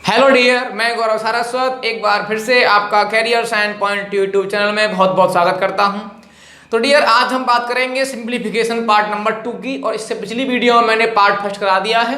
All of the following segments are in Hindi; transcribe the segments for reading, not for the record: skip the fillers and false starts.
हेलो डियर, मैं गौरव सारस्वत एक बार फिर से आपका career science point YouTube channel में बहुत बहुत स्वागत करता हूं। तो डियर, आज हम बात करेंगे सिंप्लीफिकेशन पार्ट नंबर 2 की, और इससे पिछली वीडियो में मैंने पार्ट फर्स्ट करा दिया है।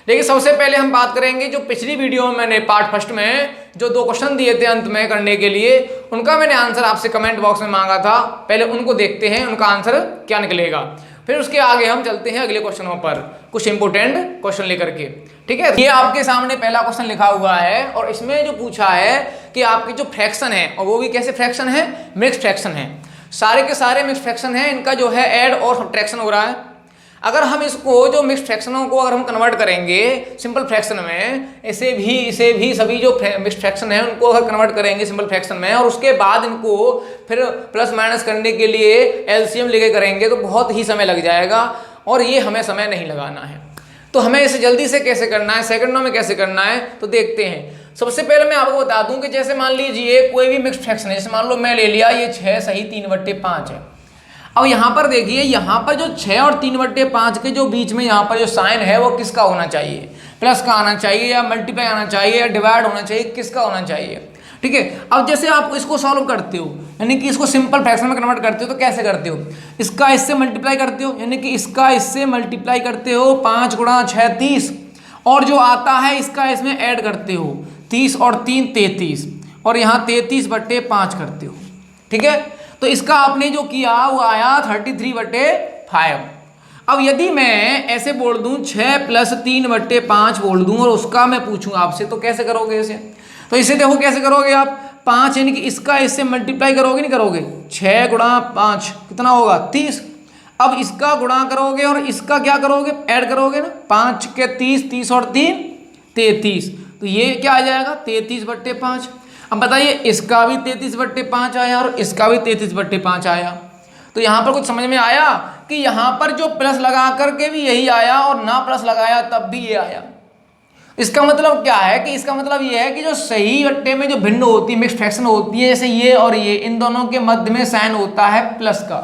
लेकिन सबसे पहले हम बात करेंगे जो पिछली वीडियो में मैंने पार्ट फर्स्ट में जो 2 क्वेश्चन दिए थे अंत में करने के लिए, उनका मैंने आंसर आपसे कमेंट बॉक्स में मांगा था। पहले उनको देखते हैं उनका आंसर क्या निकलेगा, फिर उसके आगे हम चलते हैं अगले क्वेश्चनों पर, कुछ इंपोर्टेंट क्वेश्चन लेकर के। ठीक है, ये आपके सामने पहला क्वेश्चन लिखा हुआ है, और इसमें जो पूछा है कि आपकी जो फ्रैक्शन है, और वो भी कैसे फ्रैक्शन है, मिक्स फ्रैक्शन है। सारे के सारे मिक्स फ्रैक्शन है, इनका जो है ऐड और सब्ट्रैक्शन हो रहा है। अगर हम इसको जो मिक्स फ्रैक्शनों को अगर हम कन्वर्ट करेंगे सिंपल फ्रैक्शन में, इसे भी सभी जो मिक्स फ्रैक्शन है उनको अगर कन्वर्ट करेंगे सिंपल फ्रैक्शन में, और उसके बाद इनको फिर प्लस माइनस करने के लिए एलसीएम लेके करेंगे तो बहुत ही समय लग जाएगा, और ये हमें समय नहीं लगाना है। तो हमें इसे जल्दी से कैसे करना है, सेकंडों में कैसे करना है, तो देखते हैं। सबसे पहले मैं आपको बता दूं कि जैसे मान लीजिए कोई भी मिक्स फ्रैक्शन है, जैसे मान लो मैं ले लिया ये 6 सही 3/5 है। अब यहाँ पर देखिए, यहाँ पर जो 6 और 3/5 के जो बीच में यहाँ पर जो साइन है वो किसका होना चाहिए, प्लस का आना चाहिए या मल्टीप्लाई आना चाहिए या डिवाइड होना चाहिए, किसका होना चाहिए। ठीक है, अब जैसे आप इसको सॉल्व करते हो, यानी कि इसको सिंपल फ्रैक्शन में कन्वर्ट करते हो, तो कैसे करते हो, इसका इससे मल्टीप्लाई करते हो, यानी कि इसका इससे मल्टीप्लाई करते हो, 5 × 6 30, और जो आता है इसका इसमें ऐड करते हो, 30 और 3 33, और यहाँ 33/5 करते हो। ठीक है, तो इसका आपने जो किया वो आया 33/5। अब यदि मैं ऐसे बोल दूं 6 + 3/5 बोल दूं, और उसका मैं पूछूं आपसे, तो कैसे करोगे इसे। तो इसे देखो कैसे करोगे आप, 5 यानी कि इसका इससे मल्टीप्लाई करोगे, नहीं करोगे, 6 × 5 कितना होगा 30। अब इसका गुणा करोगे और इसका क्या करोगे, ऐड करोगे ना, 5 के 30, 30 और 3 33, तो ये क्या आ जाएगा 33/5। अब बताइए, इसका भी 33/5 आया और इसका भी 33/5 आया। तो यहाँ पर कुछ समझ में आया कि यहाँ पर जो प्लस लगा करके भी यही आया, और ना प्लस लगाया तब भी ये आया। इसका मतलब क्या है कि इसका मतलब ये है कि जो सही बट्टे में जो भिन्न होती है, मिक्स फ्रैक्शन होती है, जैसे ये और ये, इन दोनों के मध्य में साइन होता है प्लस का,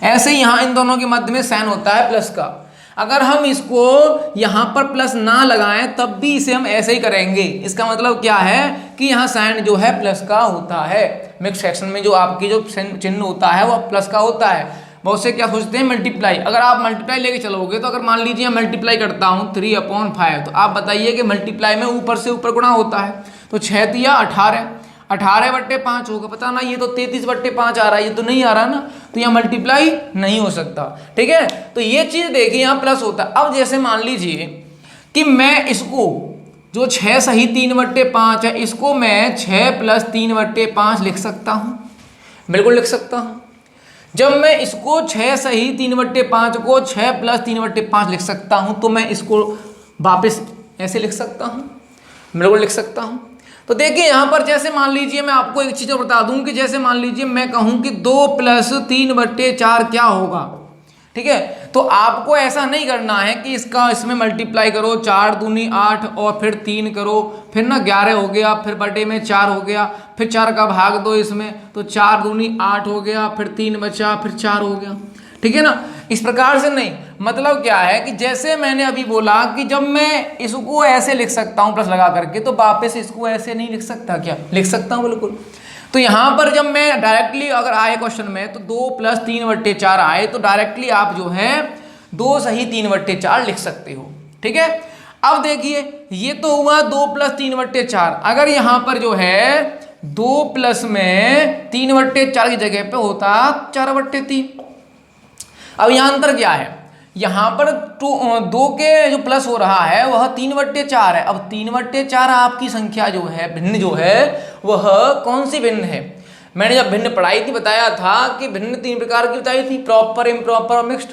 ऐसे ही यहाँ इन दोनों के मध्य में साइन होता है प्लस का। अगर हम इसको यहाँ पर प्लस ना लगाएं तब भी इसे हम ऐसे ही करेंगे। इसका मतलब क्या है कि यहाँ साइन जो है प्लस का होता है। मिक्स फ्रैक्शन में जो आपकी जो चिन्ह होता है वो प्लस का होता है। बहुत से क्या सोचते हैं मल्टीप्लाई, अगर आप मल्टीप्लाई लेके चलोगे, तो अगर मान लीजिए मल्टीप्लाई करता हूँ 3/5, तो आप बताइए कि मल्टीप्लाई में ऊपर से ऊपर गुणा होता है, तो 6 × 18, 18/5 होगा। पता ना, ये तो 33/5 आ रहा है, ये तो नहीं आ रहा ना, तो यहाँ मल्टीप्लाई नहीं हो सकता। ठीक है, तो ये चीज देखिए यहाँ प्लस होता है। अब जैसे मान लीजिए कि मैं इसको जो 6 सही 3/5 है, इसको मैं 6 + 3/5 लिख सकता हूँ, बिल्कुल लिख सकता हूँ। जब मैं इसको 6 सही 3/5 को 6 + 3/5 लिख सकता हूँ, तो मैं इसको वापस ऐसे लिख सकता हूँ, बिल्कुल लिख सकता हूँ। तो देखिए यहाँ पर जैसे मान लीजिए, मैं आपको एक चीज़ बता दूं कि जैसे मान लीजिए मैं कहूँ कि 2 + 3/4 क्या होगा। ठीक है, तो आपको ऐसा नहीं करना है कि इसका इसमें मल्टीप्लाई करो, 4 दूनी 8 और फिर 3 करो, फिर ना 11 हो गया, फिर बटे में 4 हो गया, फिर 4 का भाग दो इसमें, तो 4 दूनी 8 हो गया, फिर 3 बचा, फिर 4 हो गया। ठीक है ना, इस प्रकार से नहीं। मतलब क्या है कि जैसे मैंने अभी बोला कि जब मैं इसको ऐसे लिख सकता हूँ प्लस लगा करके, तो वापस इसको ऐसे नहीं लिख सकता क्या, लिख सकता हूँ बिल्कुल। तो यहाँ पर जब मैं डायरेक्टली अगर आए क्वेश्चन में, तो 2 + 3/4 आए, तो डायरेक्टली आप जो है 2 सही 3/4 लिख सकते हो। ठीक है, अब देखिए ये तो हुआ 2 + 3/4। अगर यहाँ पर जो है 2 प्लस में 3/4 की जगह पे होता 4/3। अब यहाँ अंतर क्या है, यहाँ पर 2 के जो प्लस हो रहा है वह 3/4 है। अब 3/4 आपकी संख्या जो है भिन्न जो है, वह कौन सी भिन्न है, मैंने जब भिन्न पढ़ाई थी बताया था कि भिन्न 3 प्रकार की बताई थी, प्रॉपर, इम्प्रॉपर और मिक्स्ड।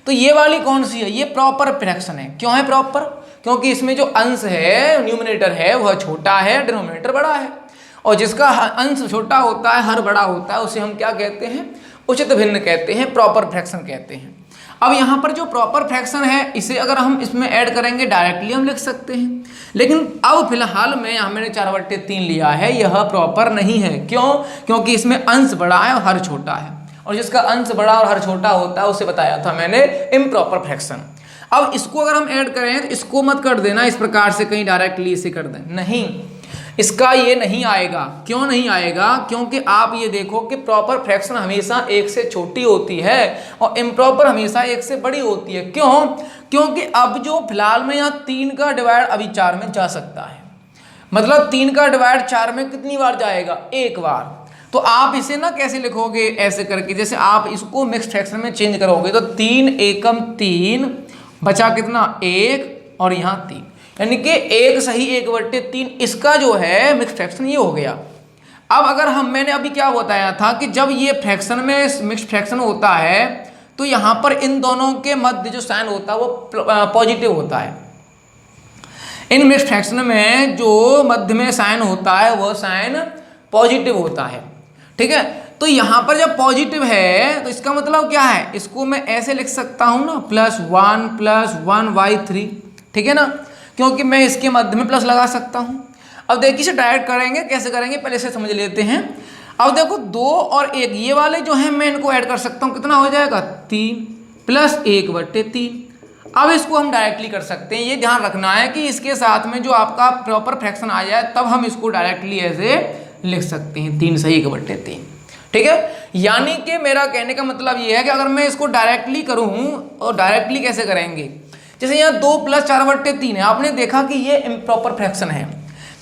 तो ये वाली कौन सी है? ये प्रॉपर फ्रैक्शन है। क्यों है प्रॉपर? क्योंकि इसमें जो अंश है, न्यूमरेटर है, वह छोटा है, डिनोमिनेटर बड़ा है। और जिसका अंश छोटा होता है, हर बड़ा होता है, उसे हम क्या कहते हैं? उचित भिन्न कहते हैं, प्रॉपर फ्रैक्शन कहते हैं। अब यहाँ पर जो प्रॉपर फ्रैक्शन है, इसे अगर हम इसमें ऐड करेंगे डायरेक्टली हम लिख सकते हैं, लेकिन अब फिलहाल में यहाँ मैंने 4/3 लिया है, यह प्रॉपर नहीं है। क्यों? क्योंकि इसमें अंश बड़ा है और हर छोटा है, और जिसका अंश बड़ा और हर छोटा होता है उसे बताया था मैंने इम्प्रॉपर फ्रैक्शन। अब इसको अगर हम ऐड करें तो इसको मत कर देना इस प्रकार से, कहीं डायरेक्टली इसे कर दें, नहीं, इसका ये नहीं आएगा। क्यों नहीं आएगा? क्योंकि आप ये देखो कि प्रॉपर फ्रैक्शन हमेशा 1 से छोटी होती है और इम्प्रॉपर हमेशा 1 से बड़ी होती है। क्यों? क्योंकि अब जो फिलहाल में यहाँ 3 का डिवाइड अभी 4 में जा सकता है, मतलब 3 का डिवाइड 4 में कितनी बार जाएगा? 1 बार। तो आप इसे ना कैसे लिखोगे? ऐसे करके, जैसे आप इसको मिक्स फ्रैक्शन में चेंज करोगे तो 3 एकम 3 बचा कितना? 1 और यहाँ 3, यानी कि 1 सही 1/3, इसका जो है मिक्स फ्रैक्शन ये हो गया। अब अगर मैंने अभी क्या बताया था कि जब ये फ्रैक्शन में मिक्स फ्रैक्शन होता है तो यहाँ पर इन दोनों के मध्य जो साइन होता है वो पॉजिटिव होता है। इन मिक्स फ्रैक्शन में जो मध्य में साइन होता है वो साइन पॉजिटिव होता है, ठीक है। तो यहाँ पर जब पॉजिटिव है तो इसका मतलब क्या है? इसको मैं ऐसे लिख सकता हूँ ना, +1 + 1/3, ठीक है ना, क्योंकि मैं इसके मध्य में प्लस लगा सकता हूँ। अब देखिए इसे डायरेक्ट करेंगे, कैसे करेंगे पहले से समझ लेते हैं। अब देखो 2 और 1 ये वाले जो हैं मैं इनको ऐड कर सकता हूँ, कितना हो जाएगा? 3 + 1/3। अब इसको हम डायरेक्टली कर सकते हैं। ये ध्यान रखना है कि इसके साथ में जो आपका प्रॉपर फ्रैक्शन आ जाए तब हम इसको डायरेक्टली ऐसे लिख सकते हैं, 3 सही 1/3, ठीक है। यानी कि मेरा कहने का मतलब ये है कि अगर मैं इसको डायरेक्टली करूँ, और डायरेक्टली कैसे करेंगे? जैसे यहाँ 2 + 4/3 है, आपने देखा कि ये इम्प्रॉपर फ्रैक्शन है,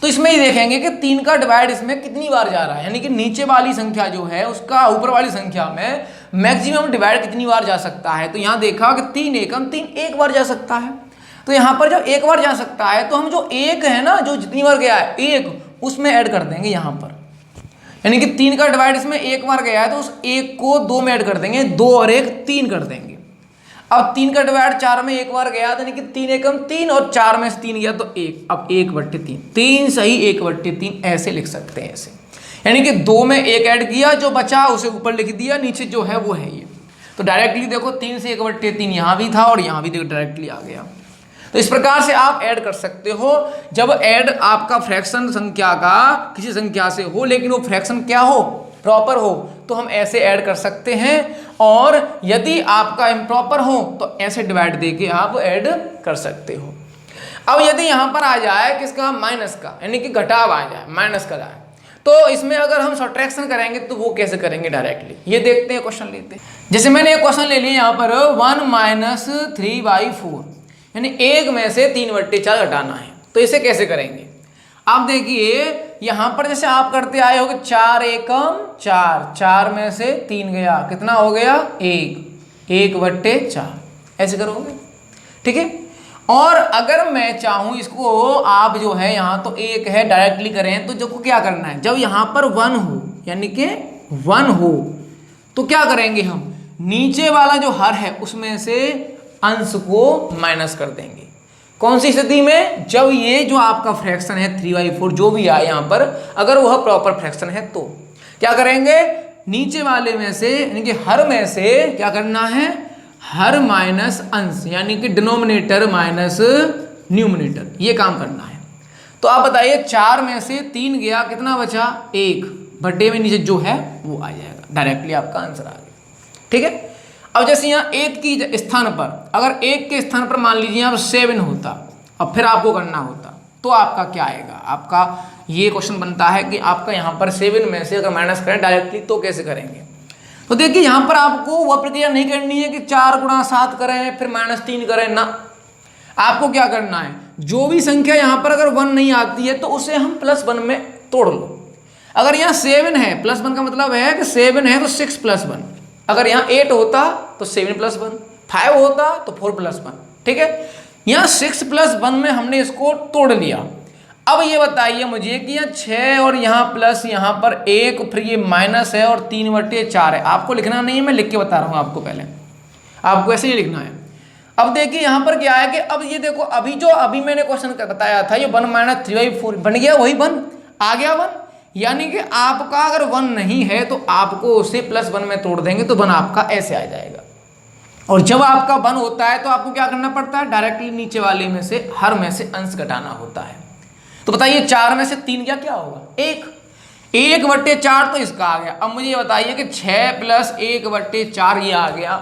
तो इसमें ये देखेंगे कि 3 का डिवाइड इसमें कितनी बार जा रहा है, यानी कि नीचे वाली संख्या जो है उसका ऊपर वाली संख्या में मैक्सिमम डिवाइड कितनी बार जा सकता है। तो यहाँ देखा कि 3 एकम 3 1 बार जा सकता है। तो यहाँ पर जब 1 बार जा सकता है तो हम जो 1 है ना, जो जितनी बार गया है 1, उसमें ऐड कर देंगे यहाँ पर, यानी कि 3 का डिवाइड इसमें 1 बार गया है तो उस 1 को 2 में ऐड कर देंगे, 2 और 1 3 कर देंगे। अब 3 का डिवाइड 4 में 1 बार गया, यानी कि 3 एकम 3 और 4 में से 3 गया तो 1, अब 1/3, 3 सही 1/3 ऐसे लिख सकते हैं ऐसे, यानी कि 2 में 1 ऐड किया, जो बचा उसे ऊपर लिख दिया, नीचे जो है वो है ये। तो डायरेक्टली देखो 3 से 1/3 यहाँ भी था और यहाँ भी देखो डायरेक्टली आ गया। तो इस प्रकार से आप ऐड कर सकते हो। जब ऐड आपका फ्रैक्शन संख्या का किसी संख्या से हो, लेकिन वो फ्रैक्शन क्या हो? प्रॉपर हो, तो हम ऐसे ऐड कर सकते हैं। और यदि आपका इम्प्रॉपर हो तो ऐसे डिवाइड देके आप ऐड कर सकते हो। अब यदि यहाँ पर आ जाए किसका? माइनस का, यानी कि घटाव आ जाए, माइनस का जाए, तो इसमें अगर हम सब्ट्रैक्शन करेंगे तो वो कैसे करेंगे? डायरेक्टली ये देखते हैं, क्वेश्चन लेते हैं। जैसे मैंने एक क्वेश्चन ले लिया यहाँ पर 1 - 3/4, यानी 1 में से 3/4 घटाना है, तो इसे कैसे करेंगे? आप देखिए यहाँ पर जैसे आप करते आए हो कि 4 एकम 4, 4 में से 3 गया, कितना हो गया? 1, 1/4 ऐसे करोगे, ठीक है। और अगर मैं चाहूँ इसको, आप जो है यहाँ तो 1 है, डायरेक्टली करें तो जो को क्या करना है? जब यहाँ पर 1 हो, यानी कि 1 हो, तो क्या करेंगे हम? नीचे वाला जो हर है उसमें से अंश को माइनस कर देंगे। कौन सी स्थिति में? जब ये जो आपका फ्रैक्शन है 3/4 जो भी आए यहाँ पर, अगर वह प्रॉपर फ्रैक्शन है तो क्या करेंगे? नीचे वाले में से, यानी कि हर में से क्या करना है? हर माइनस अंश, यानी कि डिनोमिनेटर माइनस न्यूमिनेटर, ये काम करना है। तो आप बताइए 4 में से 3 गया, कितना बचा? 1, बटे में नीचे जो है वो आ जाएगा, डायरेक्टली आपका आंसर आ गया, ठीक है। अब जैसे यहाँ 1 की स्थान पर, अगर 1 के स्थान पर मान लीजिए यहाँ 7 होता और फिर आपको करना होता, तो आपका क्या आएगा? आपका ये क्वेश्चन बनता है कि आपका यहाँ पर 7 में से अगर माइनस करें डायरेक्टली तो कैसे करेंगे? तो देखिए यहाँ पर आपको वह प्रक्रिया नहीं करनी है कि 4 × 7 करें फिर -3 करें ना। आपको क्या करना है? जो भी संख्या यहाँ पर अगर 1 नहीं आती है तो उसे हम +1 में तोड़ लो। अगर यहाँ 7 है, +1 का मतलब है कि 7 है तो 6 + 1, अगर यहाँ 8 होता तो 7 + 1, 5 होता तो 4 + 1, ठीक है। यहाँ 6 + 1 में हमने इसको तोड़ लिया। अब ये बताइए मुझे कि यहाँ 6 और यहाँ प्लस यहाँ पर 1, फिर ये माइनस है और 3/4 है। आपको लिखना नहीं है, मैं लिख के बता रहा हूँ आपको, पहले आपको ऐसे ही लिखना है। अब देखिए यहाँ पर क्या है कि अब ये देखो, अभी मैंने क्वेश्चन बताया था, ये 1 - 3/4 बन गया, वही 1 आ गया 1, यानी कि आपका अगर 1 नहीं है तो आपको उसे +1 में तोड़ देंगे तो 1 आपका ऐसे आ जाएगा। और जब आपका 1 होता है तो आपको क्या करना पड़ता है, डायरेक्टली नीचे वाले में से हर में से अंश घटाना होता है। तो बताइए 4 में से 3 क्या होगा, 1, 1/4 तो इसका आ गया। अब मुझे ये बताइए कि 6 + 1/4 ये आ गया,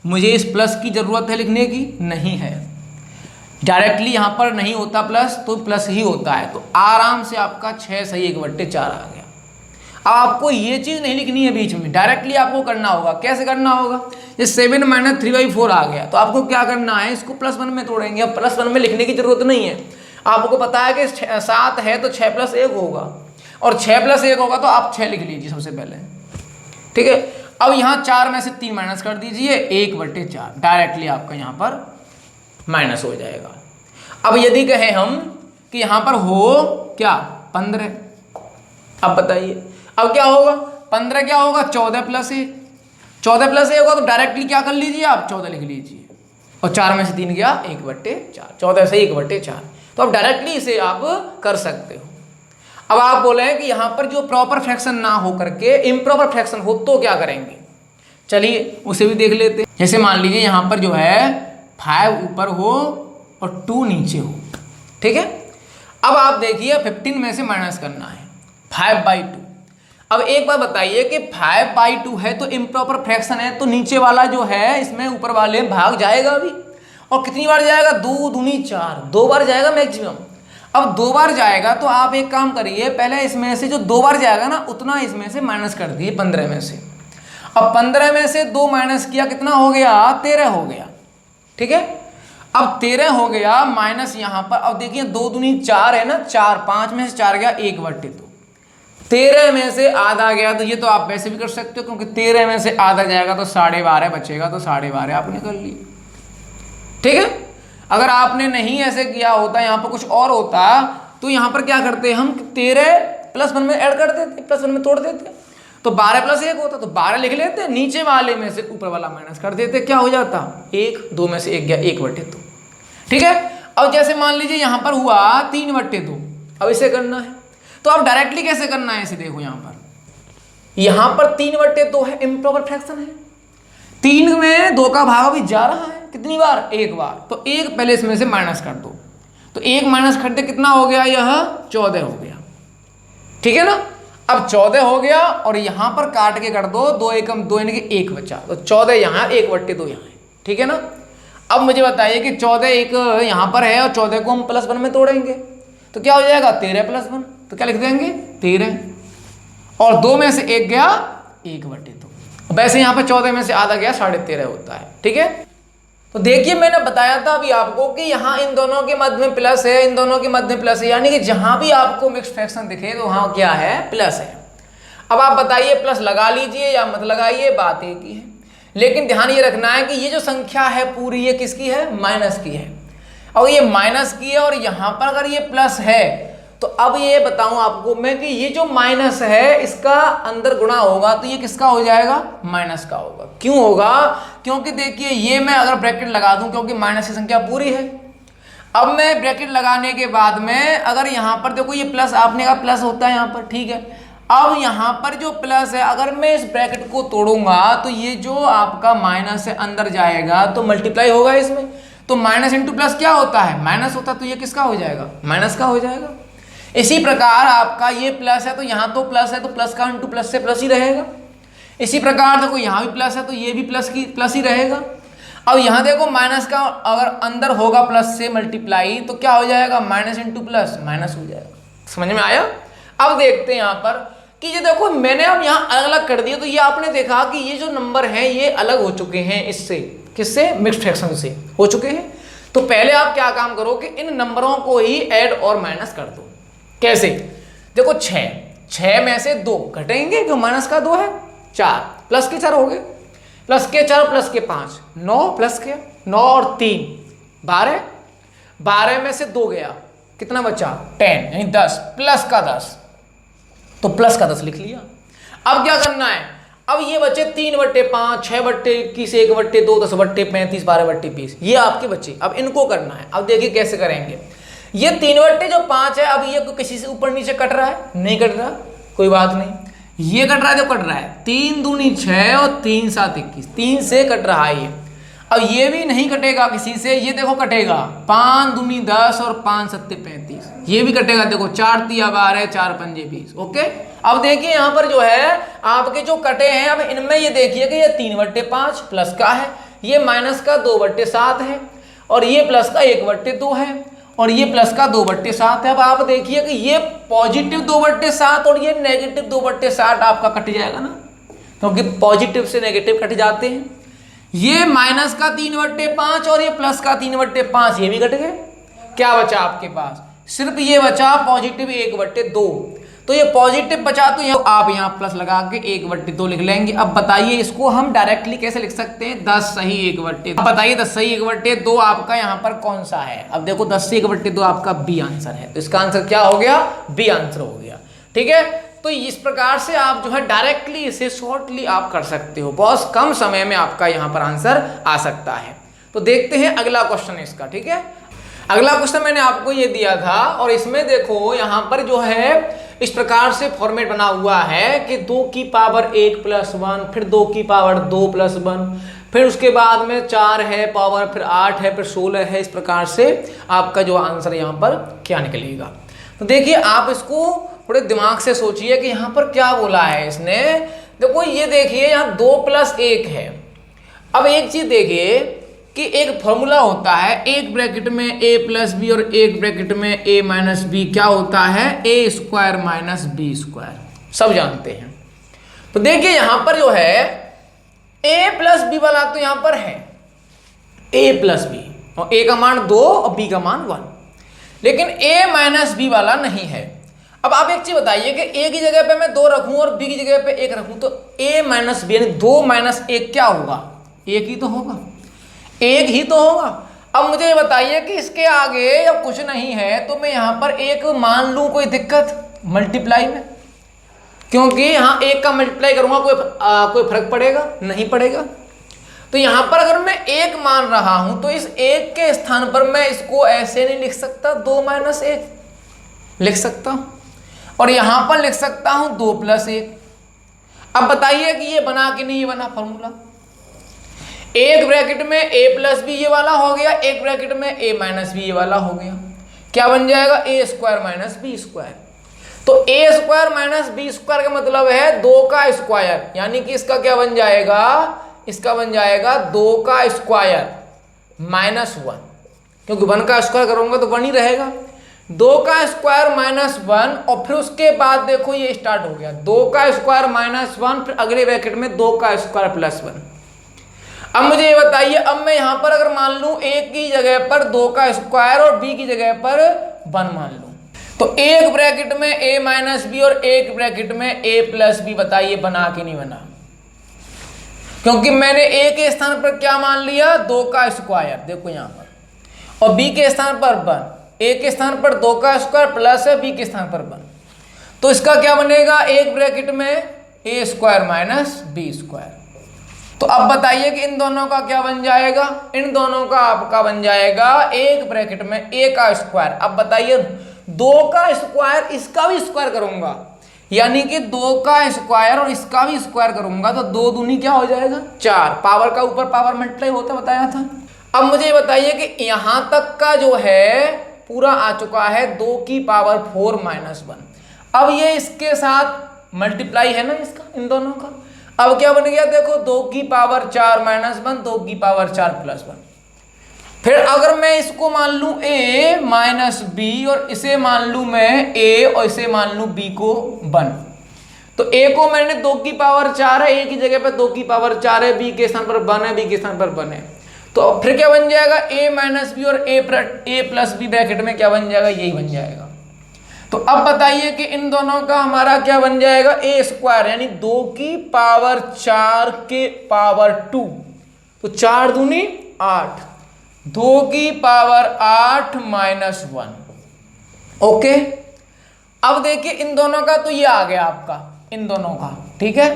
मुझे इस प्लस की जरूरत है लिखने की, नहीं है, डायरेक्टली यहाँ पर नहीं होता प्लस, तो प्लस ही होता है, तो आराम से आपका 6 सही 1/4 आ गया। अब आपको ये चीज़ नहीं लिखनी है बीच में, डायरेक्टली आपको करना होगा। कैसे करना होगा, ये 7 - 3/4 आ गया, तो आपको क्या करना है, इसको +1 में तोड़ेंगे। अब +1 में लिखने की जरूरत नहीं है, आपको पता है कि 7 है तो 6 + 1 होगा, और 6 + 1 होगा तो आप 6 लिख लीजिए सबसे पहले, ठीक है। अब यहाँ 4 में से 3 माइनस कर दीजिए, 1/4 डायरेक्टली आपका यहाँ पर माइनस हो जाएगा। अब यदि कहें हम कि यहाँ पर हो क्या 15, अब बताइए अब क्या होगा, 15 क्या होगा, 14 + 1, 14 + 1 होगा तो डायरेक्टली क्या कर लीजिए आप, 14 लिख लीजिए, और 4 में से 3 गया 1/4, 14 से 1/4, तो अब डायरेक्टली इसे आप कर सकते हो। अब आप बोले हैं कि यहाँ पर जो प्रॉपर फ्रैक्शन ना हो करके इम्प्रॉपर फ्रैक्शन हो तो क्या करेंगे, चलिए उसे भी देख लेते हैं। जैसे मान लीजिए यहाँ पर जो है 5 ऊपर हो और 2 नीचे हो, ठीक है। अब आप देखिए 15 में से माइनस करना है 5/2। अब एक बार बताइए कि 5/2 है तो इम्प्रॉपर फ्रैक्शन है, तो नीचे वाला जो है इसमें ऊपर वाले भाग जाएगा भी, और कितनी बार जाएगा, 2 दूनी 4, 2 बार जाएगा मैक्सिमम। अब 2 बार जाएगा तो आप एक काम करिए, पहले इसमें से जो 2 बार जाएगा ना उतना इसमें से माइनस कर दिए 15 में से। अब 15 में से 2 माइनस किया, कितना हो गया, 13 हो गया, ठीक है। अब 13 हो गया माइनस यहाँ पर, अब देखिए 2 दूनी 4 है ना, 4, 5 में से 4 गया 1/2, 13 में से आधा गया, तो ये तो आप वैसे भी कर सकते हो, क्योंकि 13 में से आधा जाएगा तो 12.5 बचेगा, तो 12.5 आपने कर लिया, ठीक है। अगर आपने नहीं ऐसे किया होता, यहाँ पर कुछ और होता, तो यहाँ पर क्या करते हम, 13 +1 में ऐड कर देते, +1 में तोड़ देते, तो 12 + 1 होता, तो 12 लिख लेते, नीचे वाले में से ऊपर वाला माइनस कर देते, क्या हो जाता 1, 2 में से 1 गया 1/2, ठीक है। अब जैसे मान लीजिए यहाँ पर हुआ 3/2, अब इसे करना है, तो अब डायरेक्टली कैसे करना है इसे देखो, यहाँ पर 3/2 है, इम्प्रॉपर फ्रैक्शन है, 3 में 2 का भाग अभी जा रहा है, कितनी बार, 1 बार, तो 1 पहले इसमें से माइनस कर दो, तो 1 माइनस करते कितना हो गया, यह 14 हो गया, ठीक है ना। अब 14 हो गया, और यहाँ पर काट के कर दो, 2 एकम 2 यानी कि 1 बचा, तो 14 यहाँ 1/2 यहाँ है, ठीक है ना। अब मुझे बताइए कि 14 एक यहाँ पर है और 14 को हम +1 में तोड़ेंगे तो क्या हो जाएगा, 13 + 1, तो क्या लिख देंगे 13, और 2 में से 1 गया 1/2, वैसे यहाँ पर 14 में से आधा गया 13.5 होता है, ठीक है। तो देखिए मैंने बताया था अभी आपको कि यहाँ इन दोनों के मध्य में प्लस है, इन दोनों के मध्य में प्लस है, यानी कि जहां भी आपको मिक्स्ड फ्रैक्शन दिखे तो वहां क्या है, प्लस है। अब आप बताइए प्लस लगा लीजिए या मत लगाइए, बात एक ही है, लेकिन ध्यान ये रखना है कि ये जो संख्या है पूरी ये किसकी है, माइनस की है। और ये माइनस की है और यहाँ पर अगर ये प्लस है तो अब ये बताऊं आपको मैं कि ये जो माइनस है इसका अंदर गुणा होगा तो ये किसका हो जाएगा, माइनस का होगा। क्यों होगा, क्योंकि देखिए ये मैं अगर ब्रैकेट लगा दूं, क्योंकि माइनस की संख्या पूरी है, अब मैं ब्रैकेट लगाने के बाद में अगर यहाँ पर देखो ये प्लस, आपने कहा प्लस होता है यहाँ पर, ठीक है। अब यहाँ पर जो प्लस है अगर मैं इस ब्रैकेट को तोड़ूंगा तो ये जो आपका माइनस है अंदर जाएगा तो मल्टीप्लाई होगा इसमें, तो माइनस इंटू प्लस क्या होता है, माइनस होता है, तो ये किसका हो जाएगा, माइनस का हो जाएगा। इसी प्रकार आपका ये प्लस है तो यहाँ तो प्लस है तो प्लस का इंटू प्लस से प्लस ही रहेगा। इसी प्रकार देखो यहाँ भी प्लस है तो ये भी प्लस ही रहेगा। अब यहाँ देखो माइनस का अगर अंदर होगा प्लस से मल्टीप्लाई तो क्या हो जाएगा, माइनस इंटू प्लस माइनस हो जाएगा। समझ में आया। अब देखते हैं यहाँ पर कि ये देखो मैंने अब यहाँ अलग अलग कर दिया तो ये आपने देखा कि ये जो नंबर हैं ये अलग हो चुके हैं, इससे किससे, मिक्स्ड फ्रैक्शन से हो चुके हैं। तो पहले आप क्या काम करो कि इन नंबरों को ही ऐड और माइनस कर दो। कैसे, देखो 6 में से 2 घटेंगे क्यों, माइनस का 2 है, 4 प्लस के 4 हो गए, प्लस के 4 प्लस के 5 9 प्लस के 9 और 3 12, 12 में से 2 गया कितना बचा 10 यानी 10 प्लस का 10, तो प्लस का 10 लिख लिया। अब क्या करना है, अब ये बचे 3/5, 6/21, 1/2, 10/35, 12/20, ये आपके बच्चे। अब इनको करना है। अब देखिए कैसे करेंगे। ये 3/5 है, अब ये किसी से ऊपर नीचे कट रहा है, नहीं कट रहा, कोई बात नहीं। ये कट रहा है तो कट रहा है, 3 दूनी 6 और 3 7 21, 3 से कट रहा है ये। अब ये भी नहीं कटेगा किसी से, ये देखो कटेगा, 5 दूनी 10 और 5 7 35, ये भी कटेगा। देखो 4 3 12, 4 5 20। ओके, अब देखिए यहाँ पर जो है आपके जो कटे हैं, अब इनमें ये देखिए कि ये 3/5 प्लस का है, ये माइनस का 2/7 है, और ये प्लस का 1/2 है, और ये प्लस का 2/7 है। अब आप देखिए कि ये पॉजिटिव 2/7 और ये नेगेटिव 2/7 आपका कट जाएगा ना, क्योंकि पॉजिटिव से नेगेटिव कट जाते हैं। ये माइनस का 3/5 और ये प्लस का 3/5, ये भी कट गए। क्या बचा आपके पास, सिर्फ ये बचा पॉजिटिव 1/2। तो ये पॉजिटिव बचा, तो ये आप यहाँ प्लस लगा के 1/2 लिख लेंगे। अब बताइए इसको हम डायरेक्टली कैसे लिख सकते हैं, 10 सही 1/2। अब बताइए 10 सही 1/2 आपका यहाँ पर कौन सा है। अब देखो 10 से 1/2 आपका बी आंसर है, तो इसका आंसर क्या हो गया, बी आंसर हो गया। ठीक है, तो इस प्रकार से आप जो है डायरेक्टली इसे शॉर्टली आप कर सकते हो, बहुत कम समय में आपका यहाँ पर आंसर आ सकता है। तो देखते हैं अगला क्वेश्चन इसका। ठीक है, अगला क्वेश्चन मैंने आपको ये दिया था, और इसमें देखो यहाँ पर जो है इस प्रकार से फॉर्मेट बना हुआ है कि 2 की पावर 1 + 1, फिर 2 की पावर 2 + 1, फिर उसके बाद में 4 है पावर, फिर 8 है, फिर 16 है। इस प्रकार से आपका जो आंसर यहाँ पर क्या निकलेगा। तो देखिए आप इसको थोड़े दिमाग से सोचिए कि यहाँ पर क्या बोला है इसने। देखो ये देखिए यहाँ 2 + 1 है। अब एक चीज देखिए कि एक फॉर्मूला होता है, एक ब्रैकेट में a + b और एक ब्रैकेट में a - b क्या होता है, a² - b², सब जानते हैं। तो देखिए यहां पर जो है a + b वाला तो यहां पर है a + b, और a का मान 2 और b का मान 1, लेकिन a - b वाला नहीं है। अब आप एक चीज बताइए कि a की जगह पे मैं 2 रखूं और b की जगह पे 1 रखूं, तो a - b यानी 2 - 1 क्या होगा, 1 ही तो होगा, 1 ही तो होगा। अब मुझे ये बताइए कि इसके आगे अब कुछ नहीं है, तो मैं यहां पर 1 मान लूं, कोई दिक्कत मल्टीप्लाई में, क्योंकि यहां 1 का मल्टीप्लाई करूंगा कोई फर्क पड़ेगा, नहीं पड़ेगा। तो यहां पर अगर मैं 1 मान रहा हूं तो इस 1 के स्थान पर मैं इसको ऐसे नहीं लिख सकता, 2 - 1 लिख सकता हूं, और यहां पर लिख सकता हूं 2 + 1। अब बताइए कि ये बना कि नहीं बना फॉर्मूला। एक ब्रैकेट में a + b ये वाला हो गया, एक ब्रैकेट में a - b ये वाला हो गया, क्या बन जाएगा, a² - b²। तो a² - b² का मतलब है 2 का स्क्वायर, यानी कि इसका क्या बन जाएगा, इसका बन जाएगा 2 का स्क्वायर -1, क्योंकि 1 का स्क्वायर करूंगा तो 1 ही रहेगा। 2 का स्क्वायर -1, और फिर उसके बाद देखो ये स्टार्ट हो गया, 2 का स्क्वायर -1, फिर अगले ब्रैकेट में 2 का स्क्वायर +1। अब मुझे ये बताइए, अब मैं यहां पर अगर मान लूं a की जगह पर 2 का स्क्वायर और b की जगह पर 1 मान लूं, तो एक ब्रैकेट में a - b और एक ब्रैकेट में a + b, बताइए बना कि नहीं बना, क्योंकि मैंने a के स्थान पर क्या मान लिया, 2 का स्क्वायर, देखो यहां पर, और b के स्थान पर 1, a के स्थान पर 2 का स्क्वायर प्लस है b के स्थान पर 1, तो इसका क्या बनेगा, एक ब्रैकेट में a² - b²। तो अब बताइए कि इन दोनों का क्या बन जाएगा, इन दोनों का आपका बन जाएगा एक ब्रैकेट में a का स्क्वायर। अब बताइए 2 का स्क्वायर, इसका भी स्क्वायर करूंगा, यानी कि 2 का स्क्वायर और इसका भी स्क्वायर करूंगा, तो 2 दूनी क्या हो जाएगा, 4, पावर का ऊपर पावर मल्टीप्लाई होता बताया था। अब मुझे ये बताइए कि यहां तक का जो है पूरा आ चुका है 2 की पावर 4 - 1। अब ये इसके साथ मल्टीप्लाई है ना इसका, इन दोनों का। अब क्या बन गया, देखो 2 की पावर 4 - 1, 2 की पावर 4 + 1। फिर अगर मैं इसको मान लूं a - b और इसे मान लूं मैं a और इसे मान लूं b को 1, तो a को मैंने 2 की पावर 4 है, a की जगह पे 2 की पावर 4 है, b के स्थान पर 1 है, b के स्थान पर 1 है, तो फिर क्या बन जाएगा, a - b और a + b ब्रैकेट में क्या बन जाएगा, यही बन जाएगा। तो अब बताइए कि इन दोनों का हमारा क्या बन जाएगा, a² यानी 2 की पावर 4 के पावर 2, तो 4 दूनी 8, 2 की पावर 8 - 1, ओके, अब देखिए इन दोनों का तो ये आ गया आपका, इन दोनों का, ठीक है।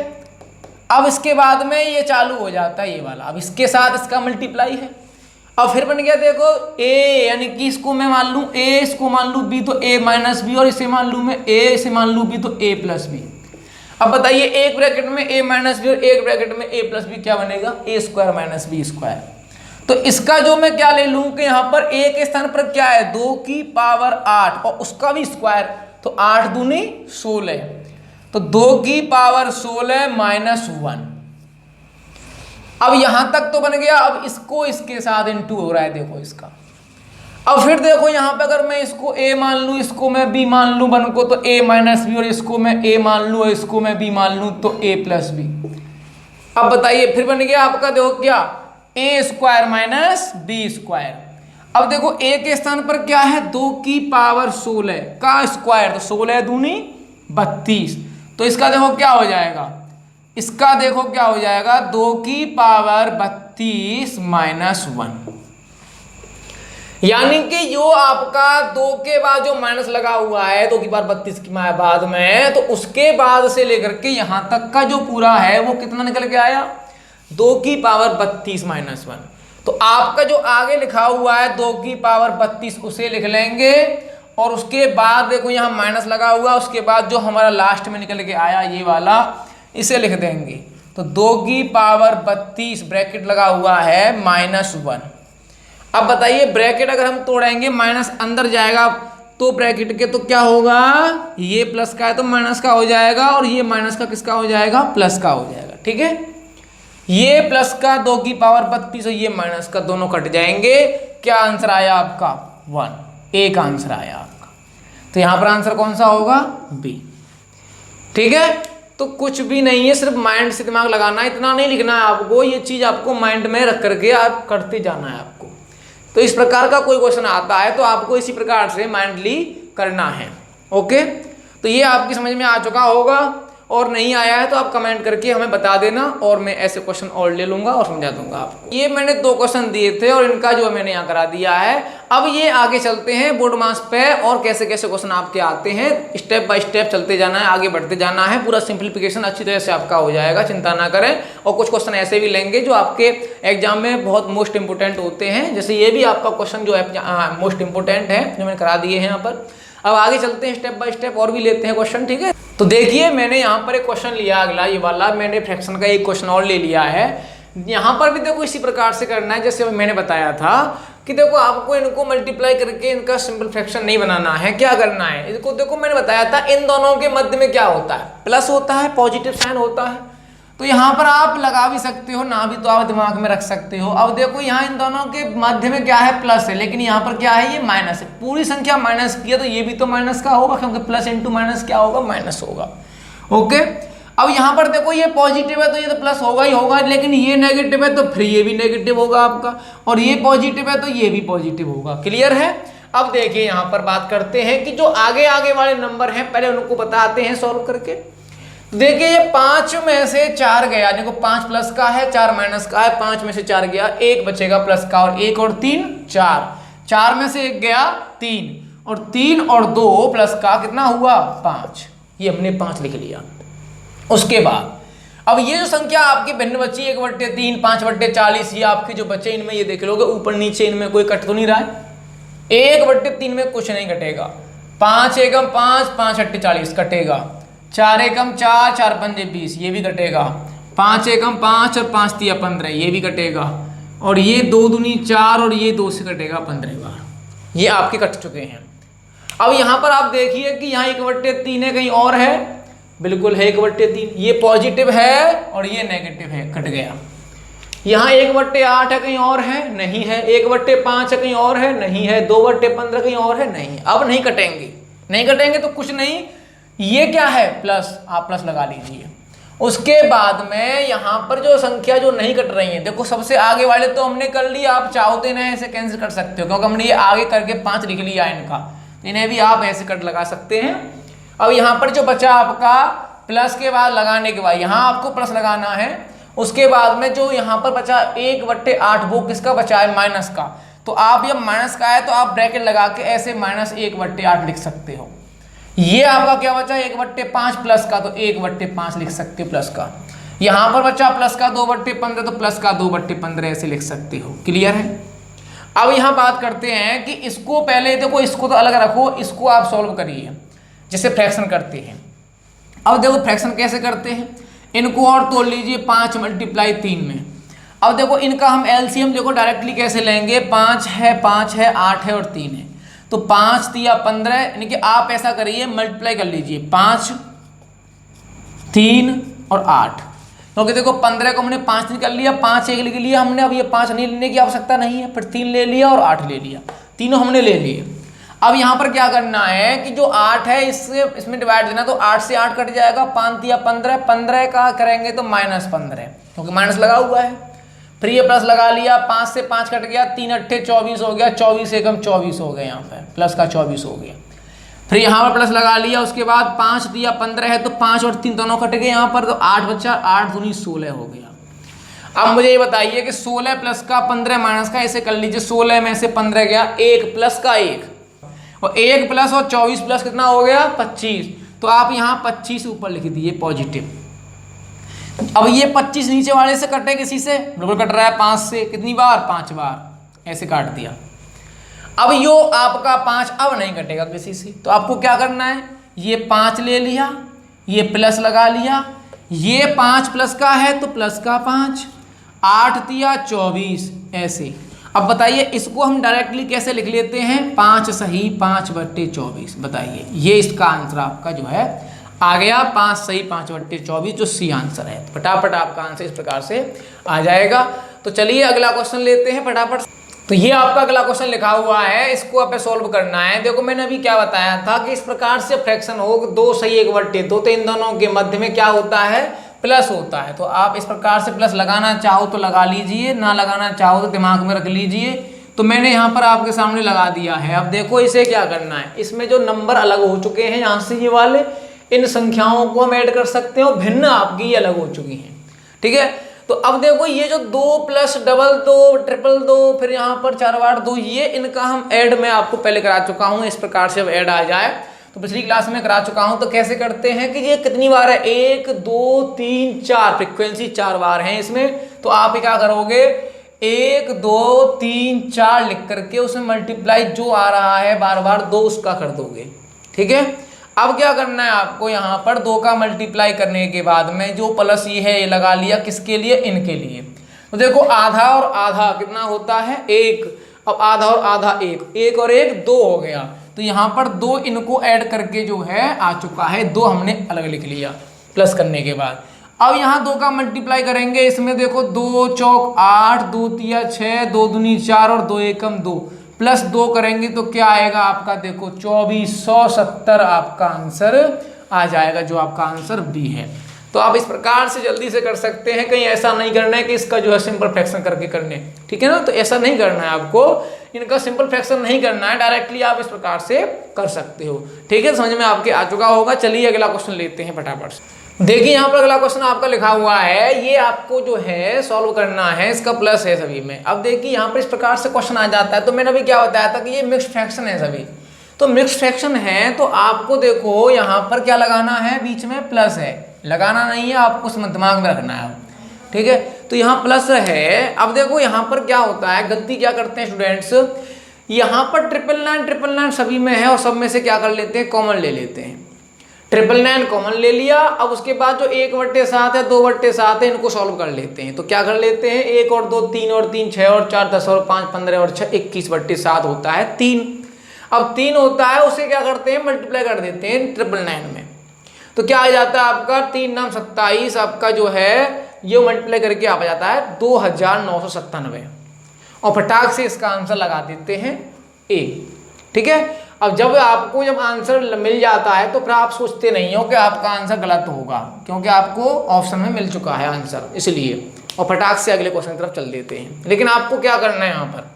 अब इसके बाद में ये चालू हो जाता है ये वाला, अब इसके साथ इसका मल्टीप्लाई है। अब फिर बन गया देखो a, यानी कि इसको मैं मान लूं a, इसको मान लूं b, तो a माइनस बी, और इसे मान लूं मैं a, इसे मान लूं b, तो a प्लस बी। अब बताइए एक ब्रैकेट में a माइनस बी और एक ब्रैकेट में a प्लस बी क्या बनेगा, a square minus b square. तो इसका जो मैं क्या ले लूं कि यहाँ पर a के स्थान पर क्या है 2 की पावर 8 और उसका भी स्क्वायर, तो 8 दूनी 16, तो 2 की पावर 16 माइनस 1। अब यहां तक तो बन गया। अब इसको इसके साथ इंटू हो रहा है, देखो इसका। अब फिर देखो यहां पे अगर मैं इसको a मान लूं, इसको मैं b मान लूं बन को, तो a माइनस बी, और इसको मैं a मान लूं और इसको मैं b मान लूं, तो a प्लस बी। अब बताइए फिर बन गया आपका, देखो क्या, a square minus b square. अब देखो a के स्थान पर क्या है 2 की पावर 16 का स्क्वायर, तो 16 दूनी 32, तो इसका देखो क्या हो जाएगा, इसका देखो क्या हो जाएगा 2 की पावर 32 माइनस 1। यानी कि जो आपका 2 के बाद जो माइनस लगा हुआ है 2 की पावर 32 की बाद में, तो उसके बाद से लेकर के यहां तक का जो पूरा है वो कितना निकल के आया 2 की पावर 32 माइनस 1। तो आपका जो आगे लिखा हुआ है 2 की पावर 32 उसे लिख लेंगे, और उसके बाद देखो यहां माइनस लगा हुआ, उसके बाद जो हमारा लास्ट में निकल के आया ये वाला इसे लिख देंगे। तो 2 की पावर 32 ब्रैकेट लगा हुआ है माइनस 1। अब बताइए ब्रैकेट अगर हम तोड़ेंगे माइनस अंदर जाएगा तो ब्रैकेट के तो क्या होगा, ये प्लस का है तो माइनस का हो जाएगा, और ये माइनस का किसका हो जाएगा, प्लस का हो जाएगा, ठीक है। ये प्लस का 2 की पावर 32 और ये माइनस का, दोनों कट जाएंगे। क्या आंसर आया आपका 1, एक आंसर आया आपका। तो यहां पर आंसर कौन सा होगा, बी, ठीक है। तो कुछ भी नहीं है, सिर्फ माइंड से दिमाग लगाना है, इतना नहीं लिखना है आपको, ये चीज आपको माइंड में रख करके आप करते जाना है आपको। तो इस प्रकार का कोई क्वेश्चन आता है तो आपको इसी प्रकार से माइंडली करना है, ओके। तो ये आपकी समझ में आ चुका होगा, और नहीं आया है तो आप कमेंट करके हमें बता देना, और मैं ऐसे क्वेश्चन और ले लूंगा और समझा दूंगा आपको। ये मैंने 2 क्वेश्चन दिए थे और इनका जो मैंने यहाँ करा दिया है। अब ये आगे चलते हैं बोर्ड मास पे, और कैसे कैसे क्वेश्चन आपके आते हैं, स्टेप बाय स्टेप चलते जाना है, आगे बढ़ते जाना है। पूरा सिंप्लीफिकेशन अच्छी तरह से आपका हो जाएगा, चिंता ना करें। और कुछ क्वेश्चन ऐसे भी लेंगे जो आपके एग्जाम में बहुत मोस्ट इंपोर्टेंट होते हैं, जैसे ये भी आपका क्वेश्चन जो है मोस्ट इंपोर्टेंट है, जो मैंने करा दिए हैं यहाँ पर। अब आगे चलते हैं स्टेप बाय स्टेप और भी लेते हैं क्वेश्चन, ठीक है। तो देखिए मैंने यहाँ पर एक क्वेश्चन लिया, अगला ये वाला मैंने फ्रैक्शन का एक क्वेश्चन और ले लिया है। यहाँ पर भी देखो इसी प्रकार से करना है जैसे मैंने बताया था कि देखो आपको इनको मल्टीप्लाई करके इनका सिंपल फ्रैक्शन नहीं बनाना है। क्या करना है, इसको देखो मैंने बताया था इन दोनों के मध्य में क्या होता है, प्लस होता है, पॉजिटिव साइन होता है। तो यहाँ पर आप लगा भी सकते हो, ना भी तो आप दिमाग में रख सकते हो। अब देखो यहाँ इन दोनों के मध्य में क्या है, प्लस है, लेकिन यहाँ पर क्या है, ये माइनस है। पूरी संख्या माइनस की है तो ये भी तो माइनस का होगा, क्योंकि प्लस इंटू माइनस क्या होगा, माइनस होगा, ओके। अब यहाँ पर देखो ये पॉजिटिव है तो ये तो प्लस होगा ही होगा, लेकिन ये नेगेटिव है तो फिर ये भी नेगेटिव होगा आपका, और ये पॉजिटिव है तो ये भी पॉजिटिव होगा। क्लियर है। अब देखिए यहाँ पर बात करते हैं कि जो आगे आगे वाले नंबर हैं पहले उनको बताते हैं सॉल्व करके। देखिए ये 5 में से 4 गया, देखो 5 प्लस का है 4 माइनस का है, 5 में से 4 गया, 1 बचेगा प्लस का, और 1 और 3 4, 4 में से 1 गया 3, और 3 और 2 प्लस का कितना हुआ 5, ये हमने 5 लिख लिया। उसके बाद अब ये जो संख्या आपकी भिन्न बची 1/3 5/40, ये आपके जो बचे इनमें ये देख लोगे ऊपर नीचे इनमें कोई कट तो नहीं रहा है, 1/3 में कुछ नहीं कटेगा, 5 एकम 5 5 8 40 कटेगा, 4 एकम 4 4 पंजे 20 ये भी कटेगा, 5 एकम 5 और 5 तिया 15 ये भी कटेगा, और ये 2 दूनी 4 और ये 2 से कटेगा 15 बार, ये आपके कट चुके हैं। अब यहाँ पर आप देखिए कि यहाँ 1/3 है, कहीं और है, बिल्कुल है 1/3, ये पॉजिटिव है और ये नेगेटिव है, कट गया। यहाँ 1/8 है, कहीं और है, नहीं है, 1/5 है, कहीं और है, नहीं है, 2/15 कहीं और है, नहीं। अब नहीं कटेंगे, नहीं कटेंगे तो कुछ नहीं, ये क्या है प्लस, आप प्लस लगा लीजिए। उसके बाद में यहाँ पर जो संख्या जो नहीं कट रही है, देखो सबसे आगे वाले तो हमने कर लिया, आप चाहो तो इन्हें ऐसे कैंसिल कर सकते हो, क्योंकि हमने ये आगे करके 5 लिख लिया इनका, इन्हें भी आप ऐसे कट लगा सकते हैं। अब यहाँ पर जो बचा आपका प्लस के बाद लगाने के बाद यहाँ आपको प्लस लगाना है, उसके बाद में जो यहाँ पर बचा 1/8 वो किसका बचा है, माइनस का, तो आप ये माइनस का है तो आप ब्रैकेट लगा के ऐसे -1/8 लिख सकते हो। ये आपका क्या बचा 1/5 प्लस का, तो 1/5 लिख सकते हो प्लस का। यहां पर बचा प्लस का 2/15, तो प्लस का 2/15 ऐसे लिख सकते हो। क्लियर है। अब यहां बात करते हैं कि इसको पहले देखो, इसको तो अलग रखो, इसको आप सॉल्व करिए जैसे फ्रैक्शन करते हैं। अब देखो फ्रैक्शन कैसे करते हैं, इनको और तोड़ लीजिए 5 × 3 में। अब देखो इनका हम एलसीएम देखो डायरेक्टली कैसे लेंगे, 5 है 8 है और 3 है, तो 5 × 15, यानी कि आप ऐसा करिए मल्टीप्लाई कर लीजिए 5, 3 और 8, क्योंकि देखो 15 को हमने 5 निकल लिया, 5 एक लिख लिया हमने, अब ये 5 नहीं लेने की आवश्यकता नहीं है, फिर 3 ले लिया और 8 ले लिया, तीनों हमने ले लिए। अब यहाँ पर क्या करना है कि जो 8 है इसमें डिवाइड देना, तो 8 से 8 कट जाएगा, 5 × 15, 15 का करेंगे तो -15, क्योंकि माइनस लगा हुआ है। फिर ये प्लस लगा लिया, 5 से 5 कट गया, 3 × 8 = 24 हो गया, 24 से कम 24 हो गया, यहाँ पर प्लस का 24 हो गया। फिर यहाँ पर प्लस लगा लिया, उसके बाद 5 × 15 है तो 5 और 3 दोनों कट गए यहाँ पर, तो 8 बचा, 8 दूनी 16 हो गया। अब मुझे ये बताइए कि 16 प्लस का 15 माइनस का, ऐसे कर लीजिए 16 में से 15 गया, 1 प्लस का 1, और 1 प्लस और 24 प्लस कितना हो गया 25, तो आप यहाँ 25 ऊपर लिख दीजिए पॉजिटिव। अब ये 25 नीचे वाले से कटे, किसी से बिल्कुल कट रहा है 5 से, कितनी बार 5 बार, ऐसे काट दिया। अब यो आपका 5 अब नहीं कटेगा किसी से, तो आपको क्या करना है, ये 5 ले लिया, ये प्लस लगा लिया, ये 5 प्लस का है तो प्लस का 5, 8 × 24 ऐसे। अब बताइए इसको हम डायरेक्टली कैसे लिख लेते हैं, 5 सही 5/24, बताइए ये इसका आंसर आपका जो है आ गया, 5 सही 5/24 जो सी आंसर है। फटाफट आपका आंसर इस प्रकार से आ जाएगा। तो चलिए अगला क्वेश्चन लेते हैं फटाफट। तो ये आपका अगला क्वेश्चन लिखा हुआ है, इसको आप सॉल्व करना है। देखो मैंने अभी क्या बताया था कि इस प्रकार से फ्रैक्शन हो 2 सही 1/2, तो इन दोनों के मध्य में क्या होता है, प्लस होता है। तो आप इस प्रकार से प्लस लगाना चाहो तो लगा लीजिए, ना लगाना चाहो तो दिमाग में रख लीजिए। तो मैंने यहाँ पर आपके सामने लगा दिया है। अब देखो इसे क्या करना है, इसमें जो नंबर अलग हो चुके हैं यहाँ से ये वाले, इन संख्याओं को हम ऐड कर सकते हो, भिन्न आपकी ये अलग हो चुकी हैं, ठीक है। तो अब देखो ये जो 2 + 2 ट्रिपल 2 फिर यहाँ पर 4 बार 2, ये इनका हम ऐड मैं आपको पहले करा चुका हूँ। इस प्रकार से अब ऐड आ जाए तो पिछली क्लास में करा चुका हूँ। तो कैसे करते हैं कि ये कितनी बार है, 1 2 3 4, फ्रिक्वेंसी 4 बार है इसमें। तो आप क्या करोगे, 1 2 3 4 लिख करके उसमें मल्टीप्लाई जो आ रहा है बार बार 2 उसका कर दोगे, ठीक है। अब क्या करना है आपको, यहाँ पर 2 का मल्टीप्लाई करने के बाद में जो प्लस ये है ये लगा लिया, किसके लिए, इनके लिए। तो देखो आधा और आधा कितना होता है 1, अब आधा और आधा 1, 1 और 1 2 हो गया। तो यहाँ पर 2 इनको ऐड करके जो है आ चुका है, 2 हमने अलग लिख लिया प्लस करने के बाद। अब यहाँ 2 का मल्टीप्लाई करेंगे, इसमें देखो 2 चौक 8, 2 तिया 6, 2 दूनी 4 और 2 एकम 2, प्लस 2 करेंगे तो क्या आएगा आपका, देखो 2470 आपका आंसर आ जाएगा, जो आपका आंसर बी है। तो आप इस प्रकार से जल्दी से कर सकते हैं, कहीं ऐसा नहीं करना है कि इसका जो है सिंपल फ्रैक्शन करके करने, ठीक है ना। तो ऐसा नहीं करना है आपको, इनका सिंपल फ्रैक्शन नहीं करना है, डायरेक्टली आप इस प्रकार से कर सकते हो, ठीक है। समझ में आपके आ चुका होगा। चलिए अगला क्वेश्चन लेते हैं फटाफट से। देखिए यहाँ पर अगला क्वेश्चन आपका लिखा हुआ है, ये आपको जो है सॉल्व करना है, इसका प्लस है सभी में। अब देखिए यहाँ पर इस प्रकार से क्वेश्चन आ जाता है। तो मैंने अभी क्या बताया था कि ये मिक्स्ड फ्रैक्शन है सभी, तो मिक्स्ड फ्रैक्शन है तो आपको देखो यहाँ पर क्या लगाना है, बीच में प्लस है, लगाना नहीं है, आपको दिमाग में रखना है, ठीक है। तो यहाँ प्लस है। अब देखो यहाँ पर क्या होता है, गलती क्या करते हैं स्टूडेंट्स, यहाँ पर 999 सभी में है और सब में से क्या कर लेते हैं, कॉमन ले लेते हैं। 999 कॉमन ले लिया। अब उसके बाद जो 1/7 है 2/7 है, इनको सॉल्व कर लेते हैं। तो क्या कर लेते हैं, 1 और 2 3 और 3 6 और 4 10 और 5 15 और 6 21/7 होता है 3। अब 3 होता है, उसे क्या करते हैं, मल्टीप्लाई कर देते हैं 999 में। तो क्या आ जाता है आपका 3 9 27, आपका जो है ये मल्टीप्लाई करके आ जाता है 2997, और फटाक से इसका आंसर लगा देते हैं ए, ठीक है। अब जब आंसर मिल जाता है तो फिर आप सोचते नहीं हो कि आपका आंसर गलत होगा, क्योंकि आपको ऑप्शन में मिल चुका है आंसर, इसलिए। और फटाक से अगले क्वेश्चन की तरफ चल देते हैं। लेकिन आपको क्या करना है यहाँ पर,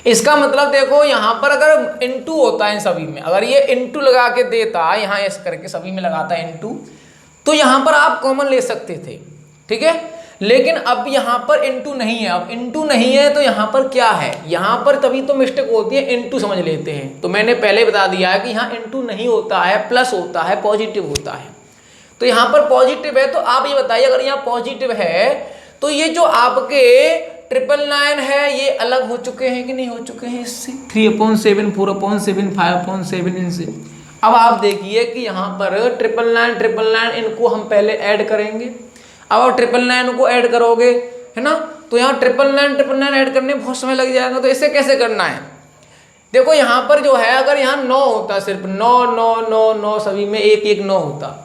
इसका मतलब देखो यहाँ पर अगर इनटू होता है सभी में, अगर ये इनटू लगा के देता, यहाँ ऐसे करके सभी में लगाता है इनटू, तो यहाँ पर आप कॉमन ले सकते थे, ठीक है। लेकिन अब यहाँ पर इनटू नहीं है। अब इनटू नहीं है तो यहाँ पर क्या है, यहाँ पर तभी तो मिस्टेक होती है, इनटू समझ लेते हैं। तो मैंने पहले बता दिया है कि यहाँ इनटू नहीं होता है, प्लस होता है, पॉजिटिव होता है। तो यहाँ पर पॉजिटिव है, तो आप ये बताइए अगर यहाँ पॉजिटिव है तो ये जो आपके 999 है ये अलग हो चुके हैं कि नहीं हो चुके हैं इससे? 3/7, 4/7, 5/7 इनसे। अब आप देखिए कि यहाँ पर 999 इनको हम पहले ऐड करेंगे। अब आप 999 को ऐड करोगे है ना, तो यहाँ 999 ऐड करने में बहुत समय लग जाएगा। तो इसे कैसे करना है, देखो यहाँ पर जो है अगर यहाँ 9 होता, सिर्फ 9 9 9 9 सभी में 1 1 9 होता,